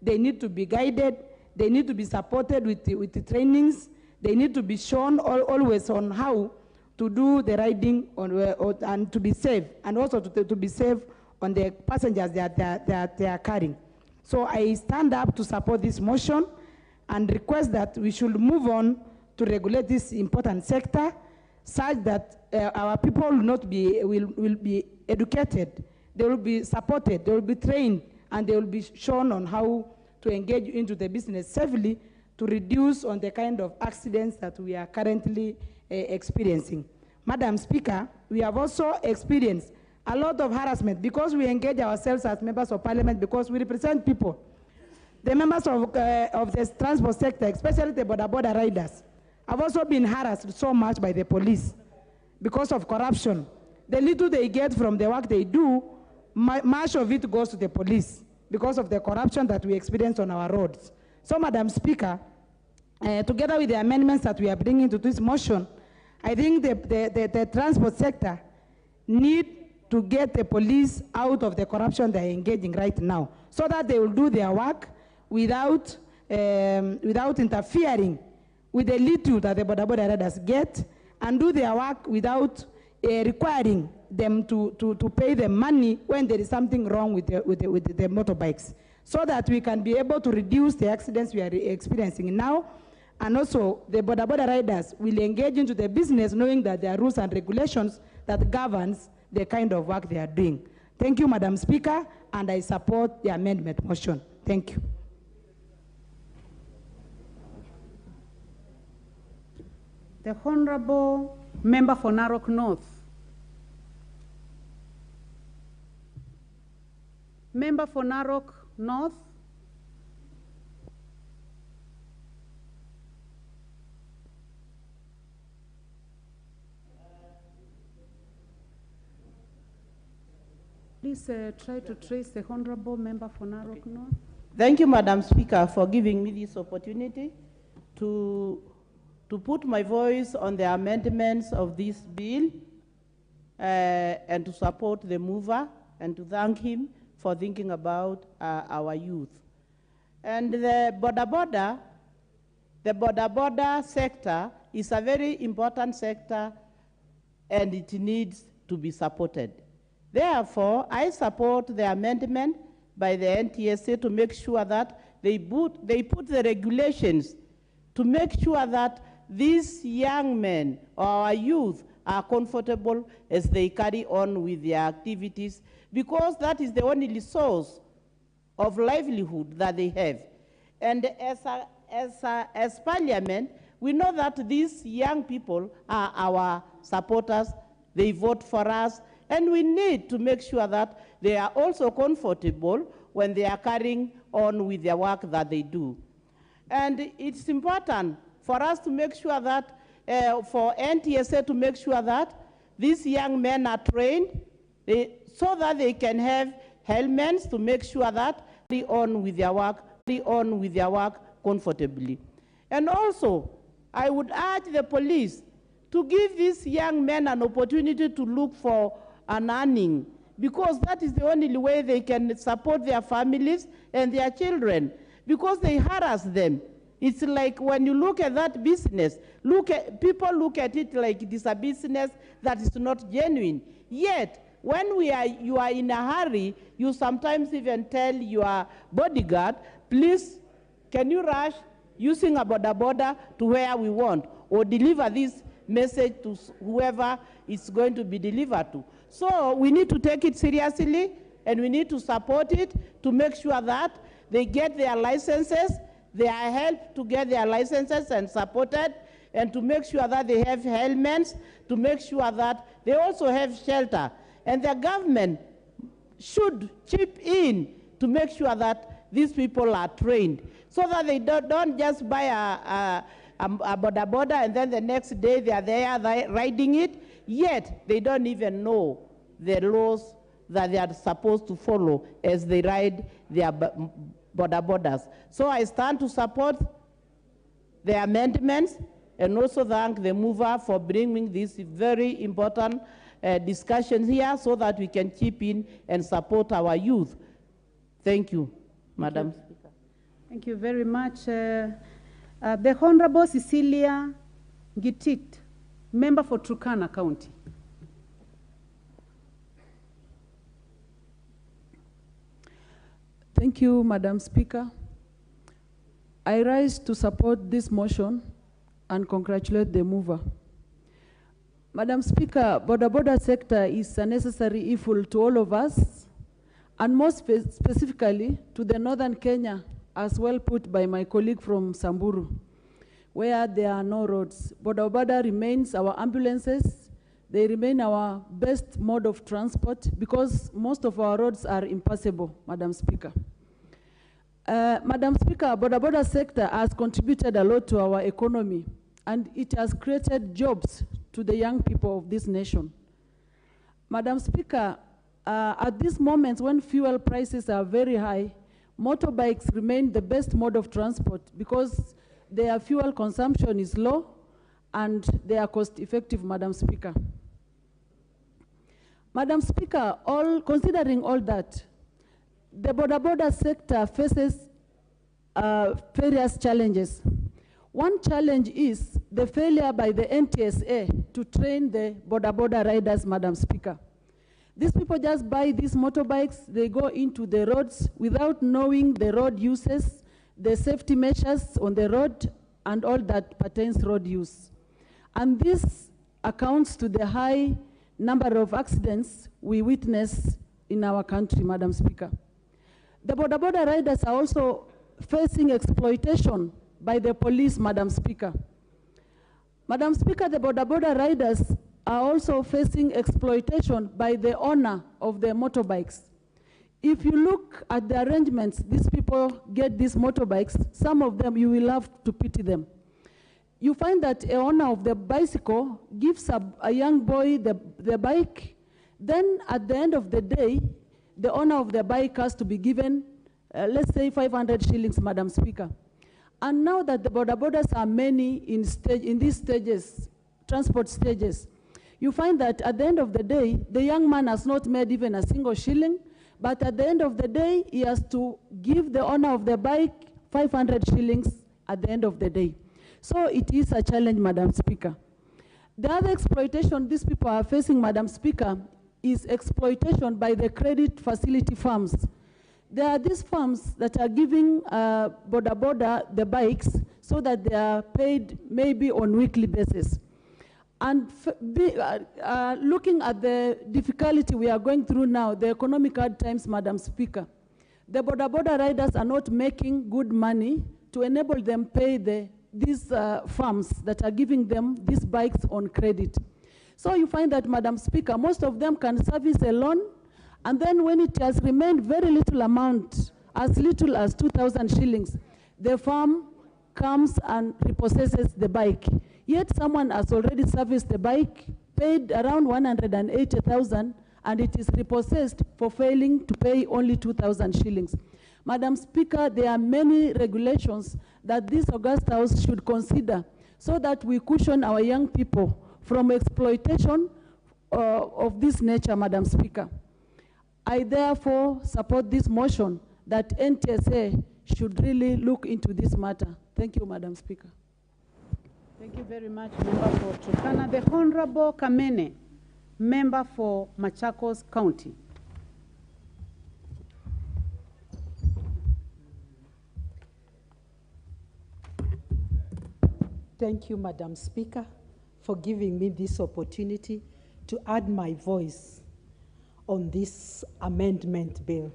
they need to be guided, they need to be supported with the trainings, they need to be shown always on how to do the riding and to be safe, and also to be safe on the passengers that they are carrying. So I stand up to support this motion and request that we should move on to regulate this important sector, such that our people will be educated, they will be supported, they will be trained, and they will be shown on how to engage into the business safely to reduce on the kind of accidents that we are currently experiencing. Madam Speaker, we have also experienced a lot of harassment because we engage ourselves as members of parliament, because we represent people. The members of the transport sector, especially the boda riders, have also been harassed so much by the police because of corruption. The little they get from the work they do, much of it goes to the police because of the corruption that we experience on our roads. So, Madam Speaker, together with the amendments that we are bringing to this motion, I think the transport sector need to get the police out of the corruption they are engaging right now, so that they will do their work without interfering with the little that the boda riders get, and do their work without requiring them to pay them money when there is something wrong with the motorbikes, so that we can be able to reduce the accidents we are experiencing now. And also, the boda riders will engage into the business knowing that there are rules and regulations that governs the kind of work they are doing. Thank you, Madam Speaker, and I support the amendment motion. Thank you. The Honorable Member for Narok North. Member for Narok North. Please try to trace the Honorable Member for Narok North. Thank you, Madam Speaker, for giving me this opportunity to put my voice on the amendments of this bill and to support the mover and to thank him for thinking about our youth. And the boda sector is a very important sector, and it needs to be supported. Therefore, I support the amendment by the NTSA to make sure that they put the regulations to make sure that these young men or our youth are comfortable as they carry on with their activities, because that is the only source of livelihood that they have. And as Parliament, we know that these young people are our supporters. They vote for us, And we need to make sure that they are also comfortable when they are carrying on with the work that they do. And it's important for us to make sure that, for NTSA to make sure that these young men are trained so that they can have helmets to make sure that they on with their work comfortably. And also, I would urge the police to give these young men an opportunity to look for an earning, because that is the only way they can support their families and their children, because they harass them. It's like when you look at that business, people look at it like it is a business that is not genuine. Yet, when you are in a hurry, you sometimes even tell your bodyguard, please, can you rush using a boda to where we want, or deliver this message to whoever it's going to be delivered to. So we need to take it seriously, and we need to support it to make sure that they get their licenses, they are helped to get their licenses and supported, and to make sure that they have helmets, to make sure that they also have shelter. And the government should chip in to make sure that these people are trained, so that they don't just buy a boda and then the next day they are there riding it, yet they don't even know the laws that they are supposed to follow as they ride their bodas. So I stand to support the amendments, and also thank the mover for bringing this very important discussion here so that we can chip in and support our youth. Thank you, Madam Speaker. Thank you very much. The Honorable Cecilia Gitit, member for Turkana County. Thank you, Madam Speaker. I rise to support this motion and congratulate the mover. Madam Speaker, border sector is a necessary evil to all of us, and more specifically to the northern Kenya, as well put by my colleague from Samburu, where there are no roads. Border remains our ambulances. They remain our best mode of transport because most of our roads are impassable, Madam Speaker. Madam Speaker, border sector has contributed a lot to our economy, and it has created jobs to the young people of this nation. Madam Speaker, at this moment when fuel prices are very high, motorbikes remain the best mode of transport because their fuel consumption is low and they are cost-effective, Madam Speaker. Madam Speaker, considering all that, the border sector faces various challenges. One challenge is the failure by the NTSA to train the border riders, Madam Speaker. These people just buy these motorbikes, they go into the roads without knowing the road uses, the safety measures on the road, and all that pertains road use. And this accounts to the high number of accidents we witness in our country, Madam Speaker. The border riders are also facing exploitation by the police, Madam Speaker. Madam Speaker, the border riders are also facing exploitation by the owner of the motorbikes. If you look at the arrangements, these people get these motorbikes, some of them you will have to pity them. You find that an owner of the bicycle gives a young boy the bike, then at the end of the day, the owner of the bike has to be given, let's say 500 shillings, Madam Speaker. And now that the borders are many in these stages, transport stages, you find that at the end of the day, the young man has not made even a single shilling, but at the end of the day, he has to give the owner of the bike 500 shillings at the end of the day. So it is a challenge, Madam Speaker. The other exploitation these people are facing, Madam Speaker, is exploitation by the credit facility firms. There are these firms that are giving border the bikes so that they are paid maybe on weekly basis. And looking at the difficulty we are going through now, the economic hard times, Madam Speaker, the border riders are not making good money to enable them pay these firms that are giving them these bikes on credit. So you find that, Madam Speaker, most of them can service a loan, and then when it has remained very little amount, as little as 2,000 shillings, the firm comes and repossesses the bike. Yet someone has already serviced the bike, paid around 180,000, and it is repossessed for failing to pay only 2,000 shillings. Madam Speaker, there are many regulations that this August House should consider so that we cushion our young people from exploitation of this nature, Madam Speaker. I therefore support this motion that NTSA should really look into this matter. Thank you, Madam Speaker. Thank you very much, Member for Turkana. The Honorable Kamene, Member for Machakos County. Thank you, Madam Speaker, for giving me this opportunity to add my voice on this amendment bill.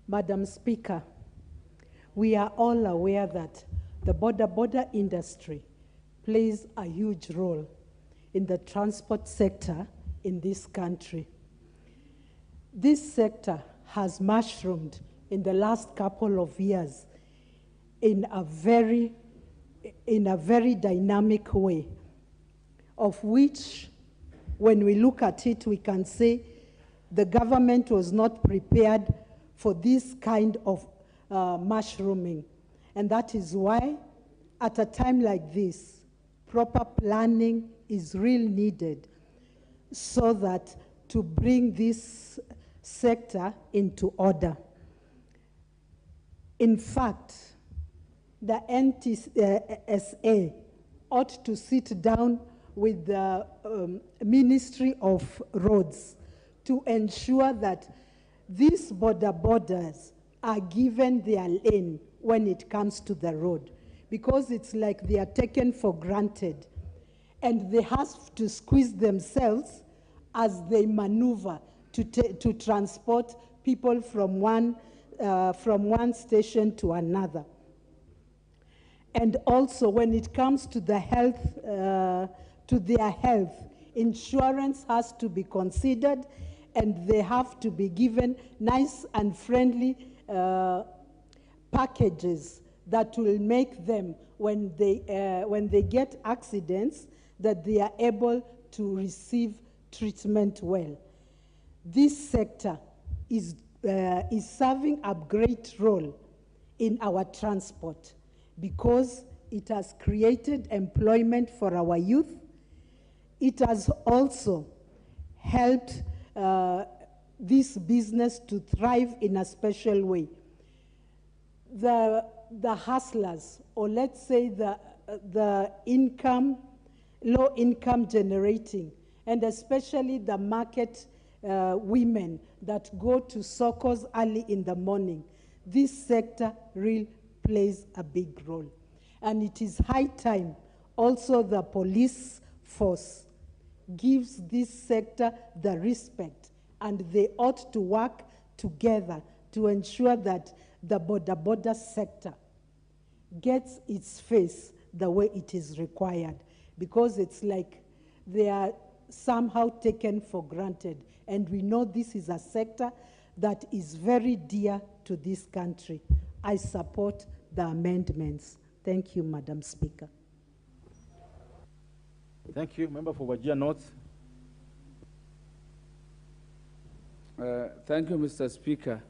Madam Speaker, we are all aware that the border industry plays a huge role in the transport sector in this country. This sector has mushroomed in the last couple of years in a very dynamic way, of which, when we look at it, we can say the government was not prepared for this kind of mushrooming. And that is why, at a time like this, proper planning is really needed so that to bring this sector into order. In fact, the NTSA ought to sit down with the Ministry of Roads to ensure that these borders are given their lane when it comes to the road, because it's like they are taken for granted, and they have to squeeze themselves as they maneuver to transport people from one station to another. And also, when it comes to the health, to their health, insurance has to be considered, and they have to be given nice and friendly packages that will make them, when they get accidents, that they are able to receive treatment well. This sector is serving a great role in our transport, because it has created employment for our youth. It has also helped this business to thrive in a special way. The hustlers, or let's say the low income generating, and especially the market women that go to Sokos early in the morning, this sector really plays a big role. And it is high time also the police force gives this sector the respect, and they ought to work together to ensure that the border sector gets its face the way it is required, because it's like they are somehow taken for granted. And we know this is a sector that is very dear to this country. I support the amendments. Thank you, Madam Speaker. Thank you. Member for Wajir North. Thank you, Mr. Speaker.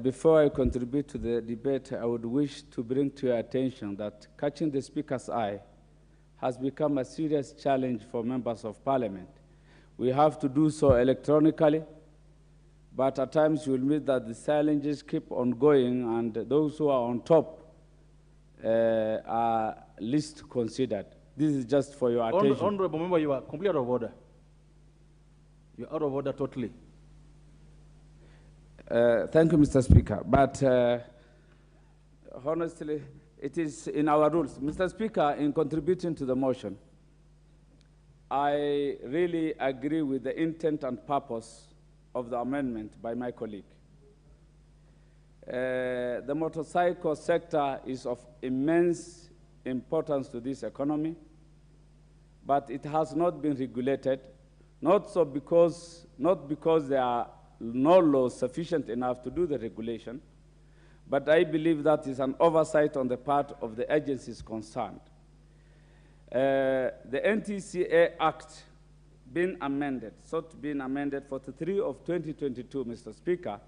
Before I contribute to the debate, I would wish to bring to your attention that catching the Speaker's eye has become a serious challenge for members of Parliament. We have to do so electronically, but at times you will meet that the challenges keep on going, and those who are on top are least considered. This is just for your attention. Honorable member, you are completely out of order. You are out of order totally. Thank you, Mr. Speaker. But honestly, it is in our rules. Mr. Speaker, in contributing to the motion, I really agree with the intent and purpose of the amendment by my colleague. The motorcycle sector is of immense importance to this economy. but it has not been regulated, not because there are no laws sufficient enough to do the regulation, but I believe that is an oversight on the part of the agencies concerned. The NTCA Act being amended, sought being amended 43 of 2022, Mr. Speaker,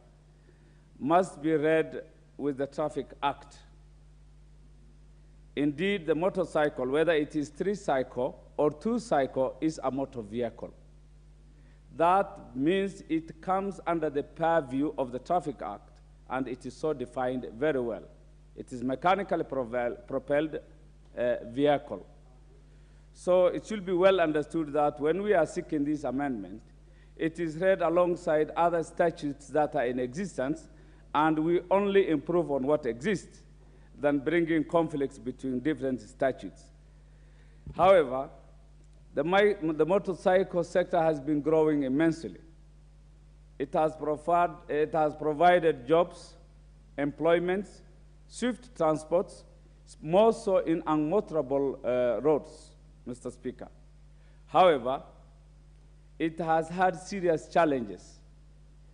must be read with the Traffic Act. Indeed, the motorcycle, whether it is 3-cycle or 2-cycle, is a motor vehicle. That means it comes under the purview of the Traffic Act, and it is so defined very well. It is mechanically propelled vehicle. So it should be well understood that when we are seeking this amendment, it is read alongside other statutes that are in existence, and we only improve on what exists than bringing conflicts between different statutes. However, the motorcycle sector has been growing immensely. It has provided jobs, employment, swift transports, more so in unmotorable roads, Mr. Speaker. However, it has had serious challenges.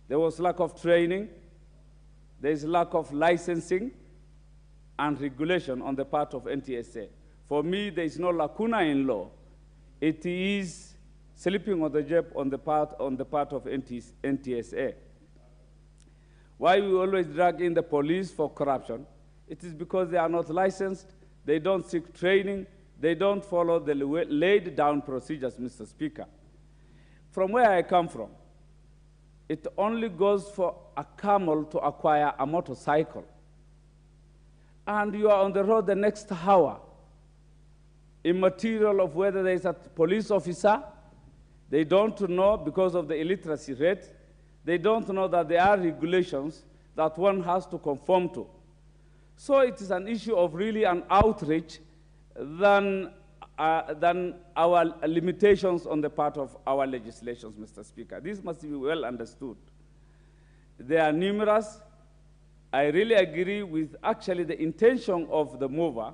There was lack of training, there is lack of licensing and regulation on the part of NTSA. For me, there is no lacuna in law. It is sleeping on the job on the part of NTSA. Why we always drag in the police for corruption? It is because they are not licensed, they don't seek training, they don't follow the laid down procedures, Mr. Speaker. From where I come from, it only goes for a camel to acquire a motorcycle. And you are on the road the next hour, immaterial of whether there is a police officer. They don't know because of the illiteracy rate. They don't know that there are regulations that one has to conform to. So it is an issue of really an outreach than our limitations on the part of our legislations, Mr. Speaker. This must be well understood. They are numerous. I really agree with actually the intention of the mover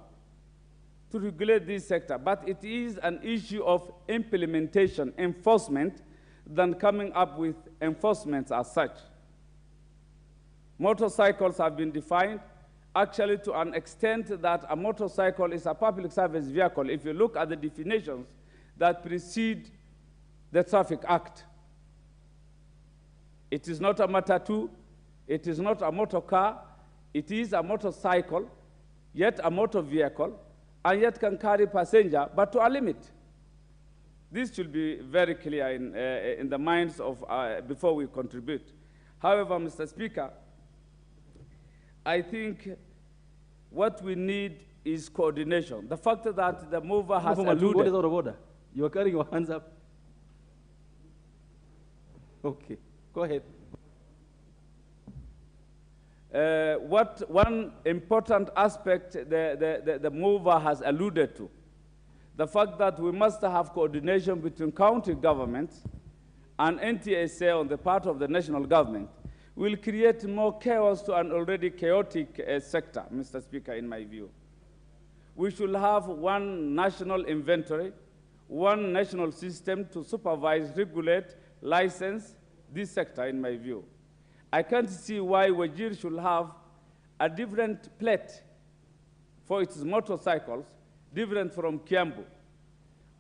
to regulate this sector, but it is an issue of implementation, enforcement, than coming up with enforcement as such. Motorcycles have been defined actually to an extent that a motorcycle is a public service vehicle. If you look at the definitions that precede the Traffic Act, it is not a matatu, it is not a motor car, it is a motorcycle, yet a motor vehicle, and yet can carry passenger, but to a limit. This should be very clear in the minds of, before we contribute. However, Mr. Speaker, I think what we need is coordination. The fact that the mover has alluded... What is out of order? You are carrying your hands up. Okay, go ahead. One important aspect the mover has alluded to, the fact that we must have coordination between county governments and NTSA on the part of the national government, will create more chaos to an already chaotic sector, Mr. Speaker, in my view. We should have one national inventory, one national system to supervise, regulate, license this sector, in my view. I can't see why Wajir should have a different plate for its motorcycles, different from Kiambu.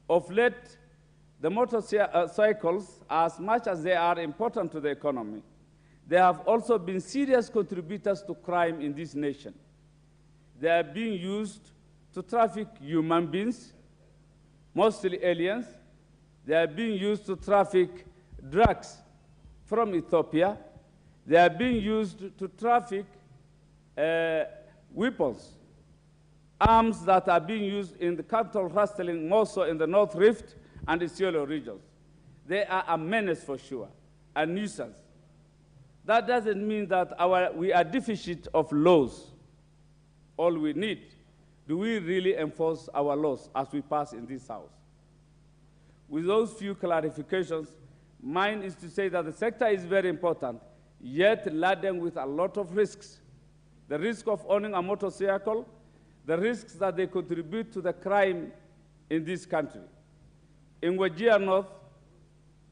Of late, the motorcycles, as much as they are important to the economy, they have also been serious contributors to crime in this nation. They are being used to traffic human beings, mostly aliens. They are being used to traffic drugs from Ethiopia. They are being used to traffic weapons, arms that are being used in the capital rustling, more so in the North Rift and the Isiolo regions. They are a menace for sure, a nuisance. That doesn't mean that we are deficient of laws. All we need, do we really enforce our laws as we pass in this House? With those few clarifications, mine is to say that the sector is very important, yet laden with a lot of risks. The risk of owning a motorcycle, the risks that they contribute to the crime in this country. In Wajir North,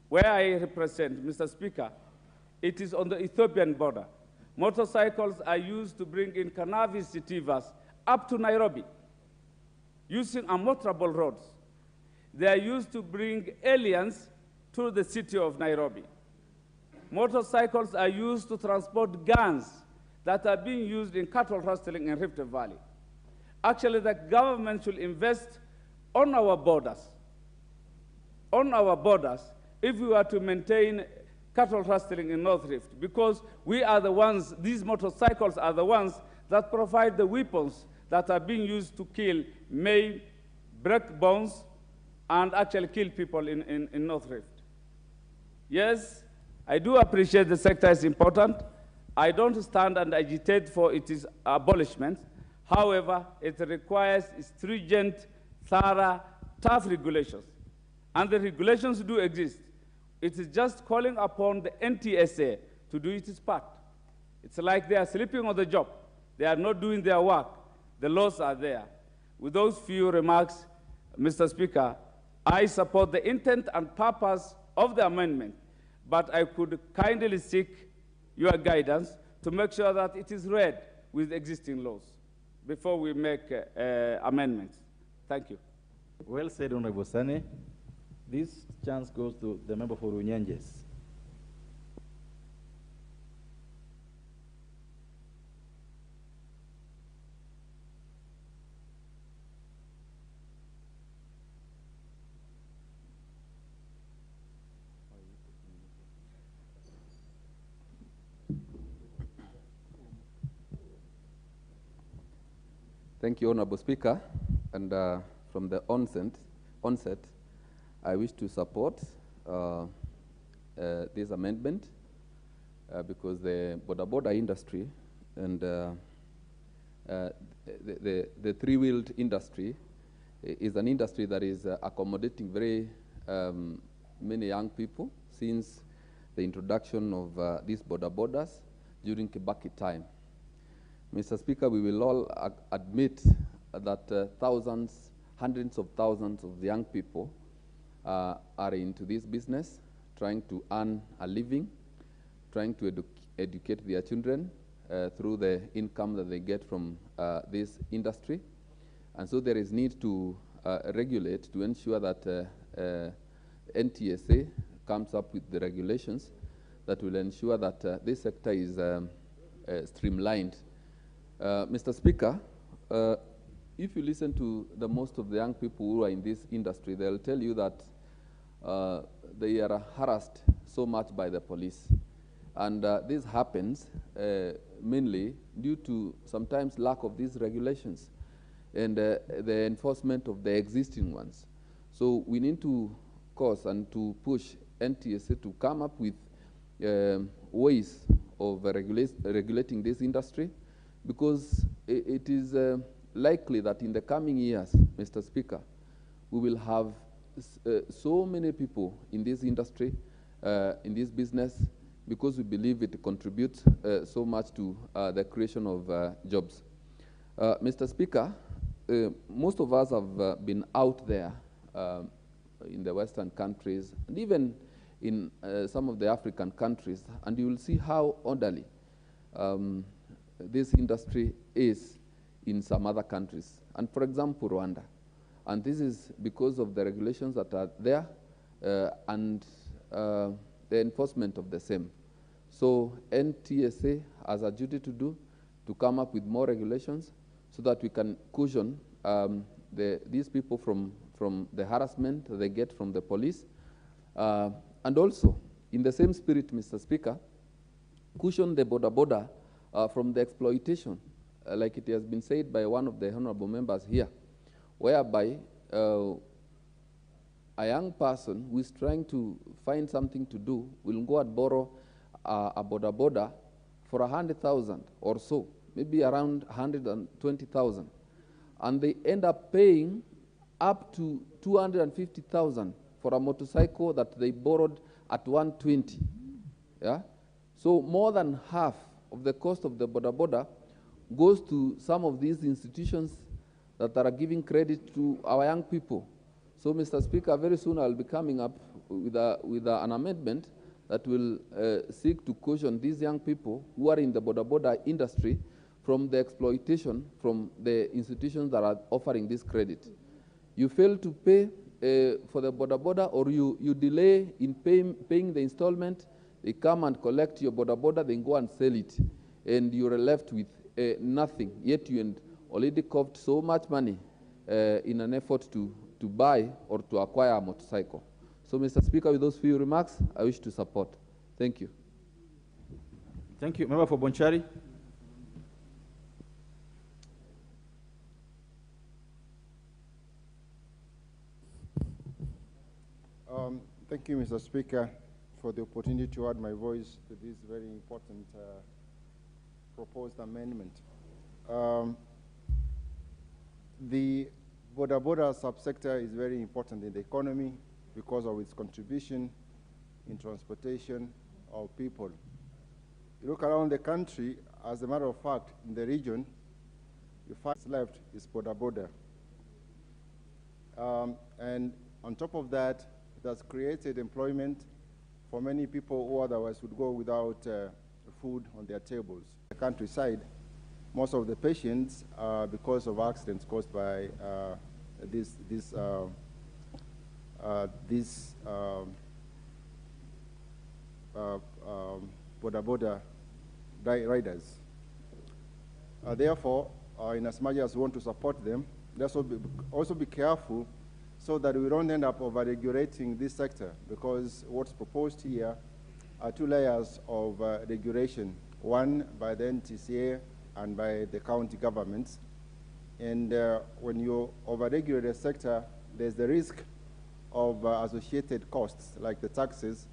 where I represent, Mr. Speaker, it is on the Ethiopian border. Motorcycles are used to bring in cannabis sativas up to Nairobi using unmotorable roads. They are used to bring aliens to the city of Nairobi. Motorcycles are used to transport guns that are being used in cattle rustling in Rift Valley. Actually, the government should invest on our borders. On our borders, if we are to maintain cattle rustling in North Rift, because we are the ones, these motorcycles are the ones that provide the weapons that are being used to kill, maim, break bones, and actually kill people in North Rift. Yes, I do appreciate the sector is important. I don't stand and agitate for its abolishment. However, it requires stringent, thorough, tough regulations. And the regulations do exist. It is just calling upon the NTSA to do its part. It's like they are sleeping on the job. They are not doing their work. The laws are there. With those few remarks, Mr. Speaker, I support the intent and purpose of the amendment, but I could kindly seek your guidance to make sure that it is read with existing laws before we make amendments. Thank you. Well said, Honorable Sane. This chance goes to the member for Runyenjes. Thank you, Honorable Speaker. And from the onset, I wish to support this amendment because the border industry and the three-wheeled industry is an industry that is accommodating very many young people since the introduction of these borders during Kibaki time. Mr. Speaker, we will all admit that thousands, hundreds of thousands of young people are into this business, trying to earn a living, trying to educate their children through the income that they get from this industry. And so there is need to regulate to ensure that NTSA comes up with the regulations that will ensure that this sector is streamlined. Mr. Speaker, if you listen to most of the young people who are in this industry, they'll tell you that they are harassed so much by the police. And this happens mainly due to sometimes lack of these regulations and the enforcement of the existing ones. So we need to cause and to push NTSA to come up with ways of regulating this industry, because it is likely that in the coming years, Mr. Speaker, we will have so many people in this industry, in this business, because we believe it contributes so much to the creation of jobs. Mr. Speaker, most of us have been out there in the Western countries, and even in some of the African countries, and you will see how orderly this industry is in some other countries. And for example, Rwanda. And this is because of the regulations that are there and the enforcement of the same. So NTSA has a duty to do, to come up with more regulations so that we can cushion these people from the harassment they get from the police. And also, in the same spirit, Mr. Speaker, cushion the border from the exploitation, like it has been said by one of the honorable members here, whereby a young person who is trying to find something to do will go and borrow a border for 100,000 or so, maybe around 120,000, and they end up paying up to 250,000 for a motorcycle that they borrowed at 120. Yeah, so more than half of the cost of the border goes to some of these institutions that are giving credit to our young people. So, Mr. Speaker, very soon I'll be coming up with an amendment that will seek to caution these young people who are in the border industry from the exploitation from the institutions that are offering this credit. You fail to pay for the border, or you delay in paying the installment, they come and collect your border, then go and sell it, and you're left with nothing, yet you already coughed so much money in an effort to buy or to acquire a motorcycle. So, Mr. Speaker, with those few remarks, I wish to support. Thank you. Thank you. Member for Bonchari. Thank you, Mr. Speaker, for the opportunity to add my voice to this very important proposed amendment. The border subsector is very important in the economy because of its contribution in transportation of people. You look around the country, as a matter of fact, in the region, you find what's left is border. And on top of that, it has created employment for many people who otherwise would go without food on their tables. The countryside, most of the patients, because of accidents caused by border riders. Therefore, in as much as we want to support them, let's also be careful so that we don't end up over-regulating this sector, because what's proposed here are two layers of regulation, one by the NTCA and by the county governments. And when you over-regulate a sector, there's the risk of associated costs, like the taxes,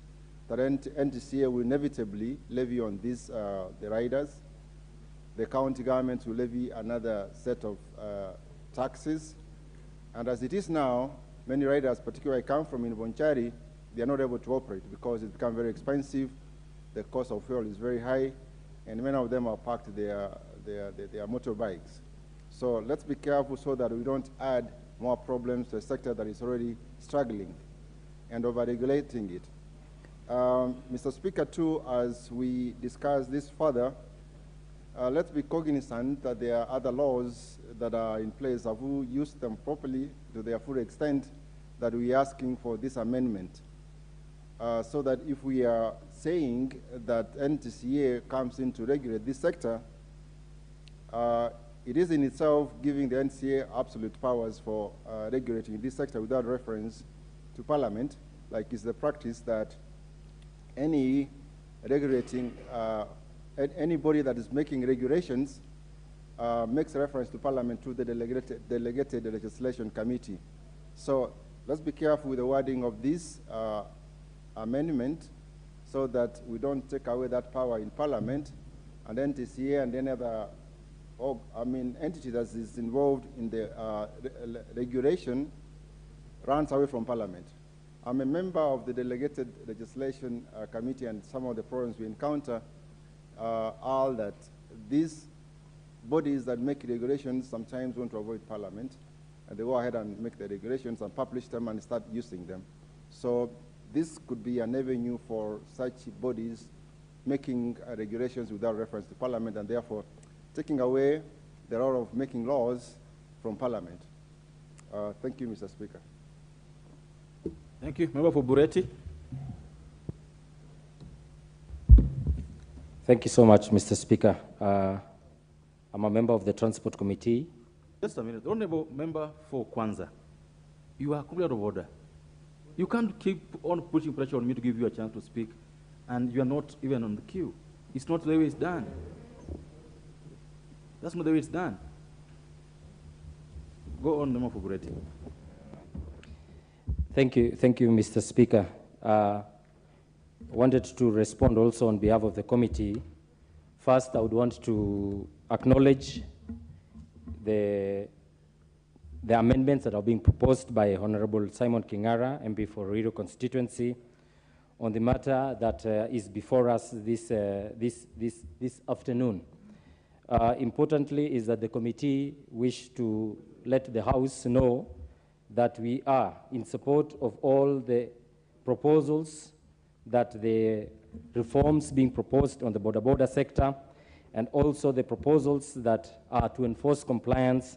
that NTCA will inevitably levy on these, the riders. The county government will levy another set of taxes. And as it is now, many riders, particularly I come from in Bonchari, they are not able to operate because it's become very expensive. The cost of fuel is very high, and many of them are parked their motorbikes. So let's be careful so that we don't add more problems to a sector that is already struggling and over-regulating it. Mr. Speaker, too, as we discuss this further, let's be cognizant that there are other laws that are in place. Have we used them properly to their full extent that we are asking for this amendment? So that if we are saying that NTCA comes in to regulate this sector, it is in itself giving the NTCA absolute powers for regulating this sector without reference to Parliament, like is the practice that any regulating anybody that is making regulations makes reference to Parliament through the delegated legislation committee. So let's be careful with the wording of this amendment so that we don't take away that power in Parliament, and NTCA and any other entity that is involved in the regulation runs away from Parliament. I'm a member of the delegated legislation committee, and some of the problems we encounter are that these bodies that make regulations sometimes want to avoid Parliament, and they go ahead and make the regulations and publish them and start using them. So this could be an avenue for such bodies making regulations without reference to Parliament, and therefore taking away the role of making laws from Parliament. Thank you, Mr. Speaker. Thank you. Member for Bureti. Thank you so much, Mr. Speaker. I'm a member of the Transport Committee. Just a minute. Honorable Member for Kwanza, you are completely out of order. You can't keep on putting pressure on me to give you a chance to speak, and you are not even on the queue. It's not the way it's done. That's not the way it's done. Go on, Member for Bureti. Thank you, Mr. Speaker. I wanted to respond also on behalf of the committee. First, I would want to acknowledge the amendments that are being proposed by Honorable Simon Kingara, MP for Ruiru constituency, on the matter that is before us this afternoon. Importantly is that the committee wish to let the House know that we are in support of all the proposals, that the reforms being proposed on the border sector, and also the proposals that are to enforce compliance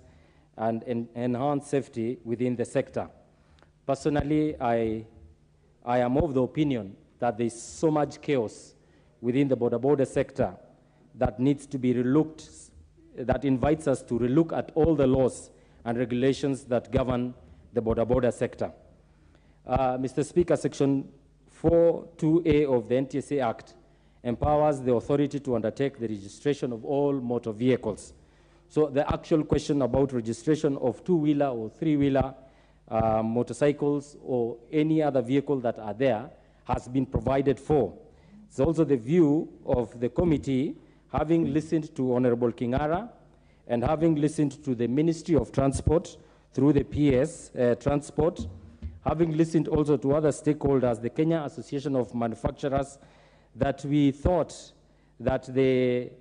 and enhance safety within the sector. Personally, I am of the opinion that there is so much chaos within the border sector that needs to be relooked, that invites us to relook at all the laws and regulations that govern the border sector. Mr. Speaker, Section 4.2a of the NTSA Act empowers the authority to undertake the registration of all motor vehicles. So the actual question about registration of two-wheeler or three-wheeler motorcycles or any other vehicle that are there has been provided for. It's also the view of the committee, having listened to Honorable Kingara and having listened to the Ministry of Transport through the PS Transport, having listened also to other stakeholders, the Kenya Association of Manufacturers, that we thought that the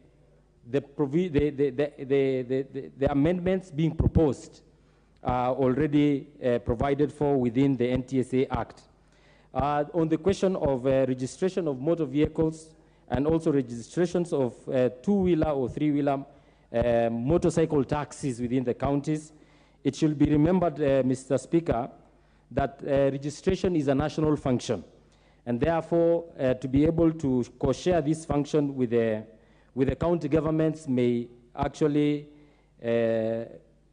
amendments being proposed are already provided for within the NTSA Act. On the question of registration of motor vehicles and also registrations of two-wheeler or three-wheeler motorcycle taxis within the counties, it should be remembered, Mr. Speaker, that registration is a national function. And therefore, to be able to co-share this function with the county governments may actually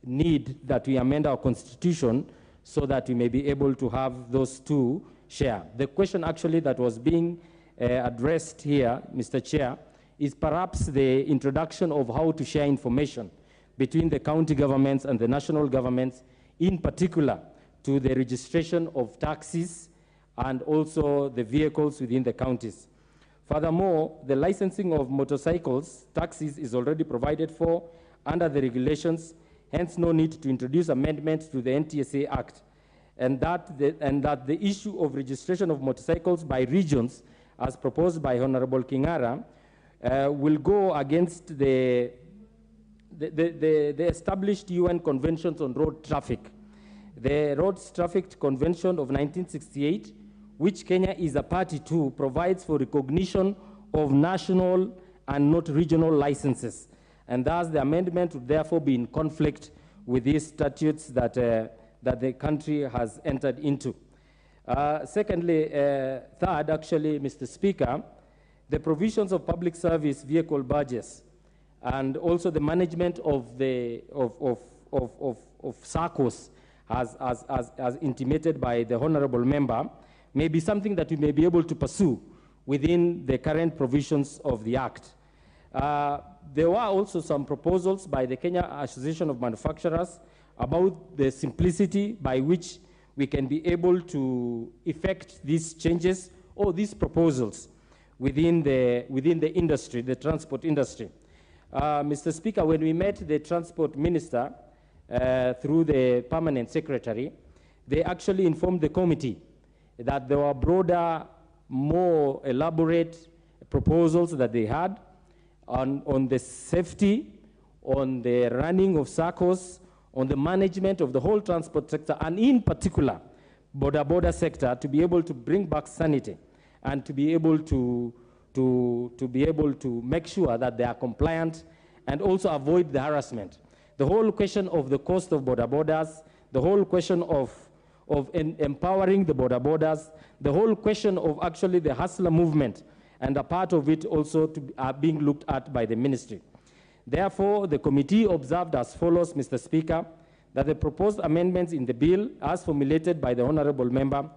need that we amend our constitution so that we may be able to have those two share. The question actually that was being addressed here, Mr. Chair, is perhaps the introduction of how to share information between the county governments and the national governments, in particular to the registration of taxis and also the vehicles within the counties. Furthermore, the licensing of motorcycles, taxis, is already provided for under the regulations, hence no need to introduce amendments to the NTSA Act. And that the issue of registration of motorcycles by regions, as proposed by Honorable Kingara, will go against the established UN conventions on road traffic. The Road Traffic Convention of 1968, which Kenya is a party to, provides for recognition of national and not regional licenses. And thus the amendment would therefore be in conflict with these statutes that, that the country has entered into. Secondly, third, actually, Mr. Speaker, the provisions of public service vehicle badges and also the management of the SACCOs as intimated by the honorable member may be something that we may be able to pursue within the current provisions of the Act. There were also some proposals by the Kenya Association of Manufacturers about the simplicity by which we can be able to effect these changes or these proposals within the industry, the transport industry. Mr. Speaker, when we met the transport minister through the permanent secretary, they actually informed the committee that there were broader, more elaborate proposals that they had on the safety, on the running of SACCOs, on the management of the whole transport sector, and in particular, border sector, to be able to bring back sanity and to be able to make sure that they are compliant and also avoid the harassment. The whole question of the cost of borders, the whole question of empowering the borders, the whole question of actually the hustler movement, and a part of it also being looked at by the ministry. Therefore, the committee observed as follows, Mr. Speaker, that the proposed amendments in the bill, as formulated by the honorable member,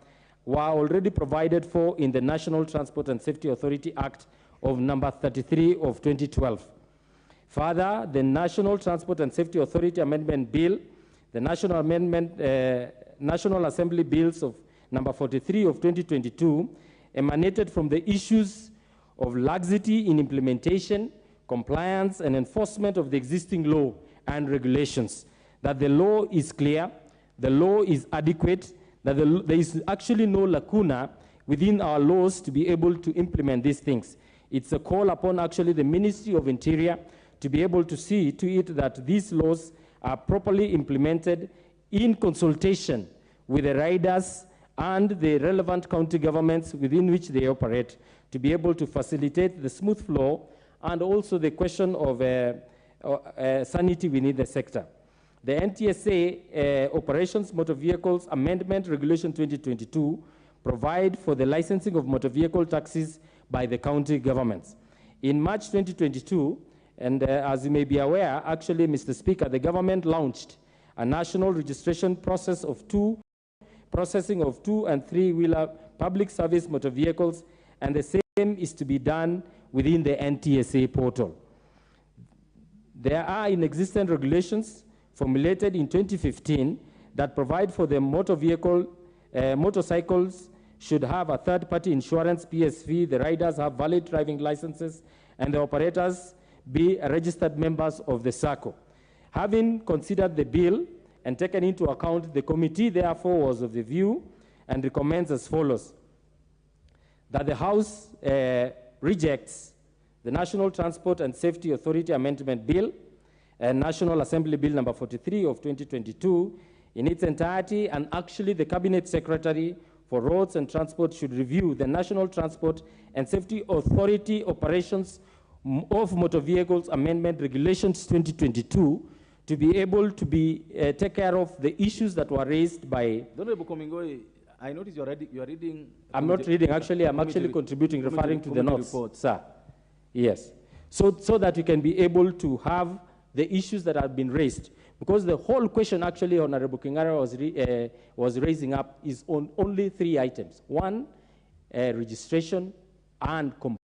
were already provided for in the National Transport and Safety Authority Act of number 33 of 2012. Further, the National Transport and Safety Authority Amendment Bill, the National Assembly Bills of number 43 of 2022, emanated from the issues of laxity in implementation, compliance, and enforcement of the existing law and regulations. That the law is clear, the law is adequate, that there is actually no lacuna within our laws to be able to implement these things. It's a call upon actually the Ministry of Interior to be able to see to it that these laws are properly implemented in consultation with the riders and the relevant county governments within which they operate to be able to facilitate the smooth flow and also the question of sanity within the sector. The NTSA Operations Motor Vehicles Amendment Regulation 2022 provide for the licensing of motor vehicle taxis by the county governments. In March 2022, and as you may be aware, actually, Mr. Speaker, the government launched a national registration process of processing of 2- and 3-wheeler public service motor vehicles, and the same is to be done within the NTSA portal. There are in-existence regulations formulated in 2015 that provide for the motorcycles should have a third-party insurance, PSV, the riders have valid driving licenses, and the operators be registered members of the SACCO. Having considered the bill and taken into account, the committee therefore was of the view and recommends as follows: that the House rejects the National Transport and Safety Authority Amendment Bill and National Assembly Bill number 43 of 2022 in its entirety, and actually the Cabinet Secretary for Roads and Transport should review the National Transport and Safety Authority Operations of Motor Vehicles Amendment Regulations 2022 to be able to take care of the issues that were raised by... Honorable Komingoi, I notice you are reading... I'm not reading, actually, I'm actually contributing, referring to the notes, report. Sir. Yes. So that we can be able to have the issues that have been raised. Because the whole question, actually, Honorable Kingara was raising up is on only 3 items. 1, registration and compliance.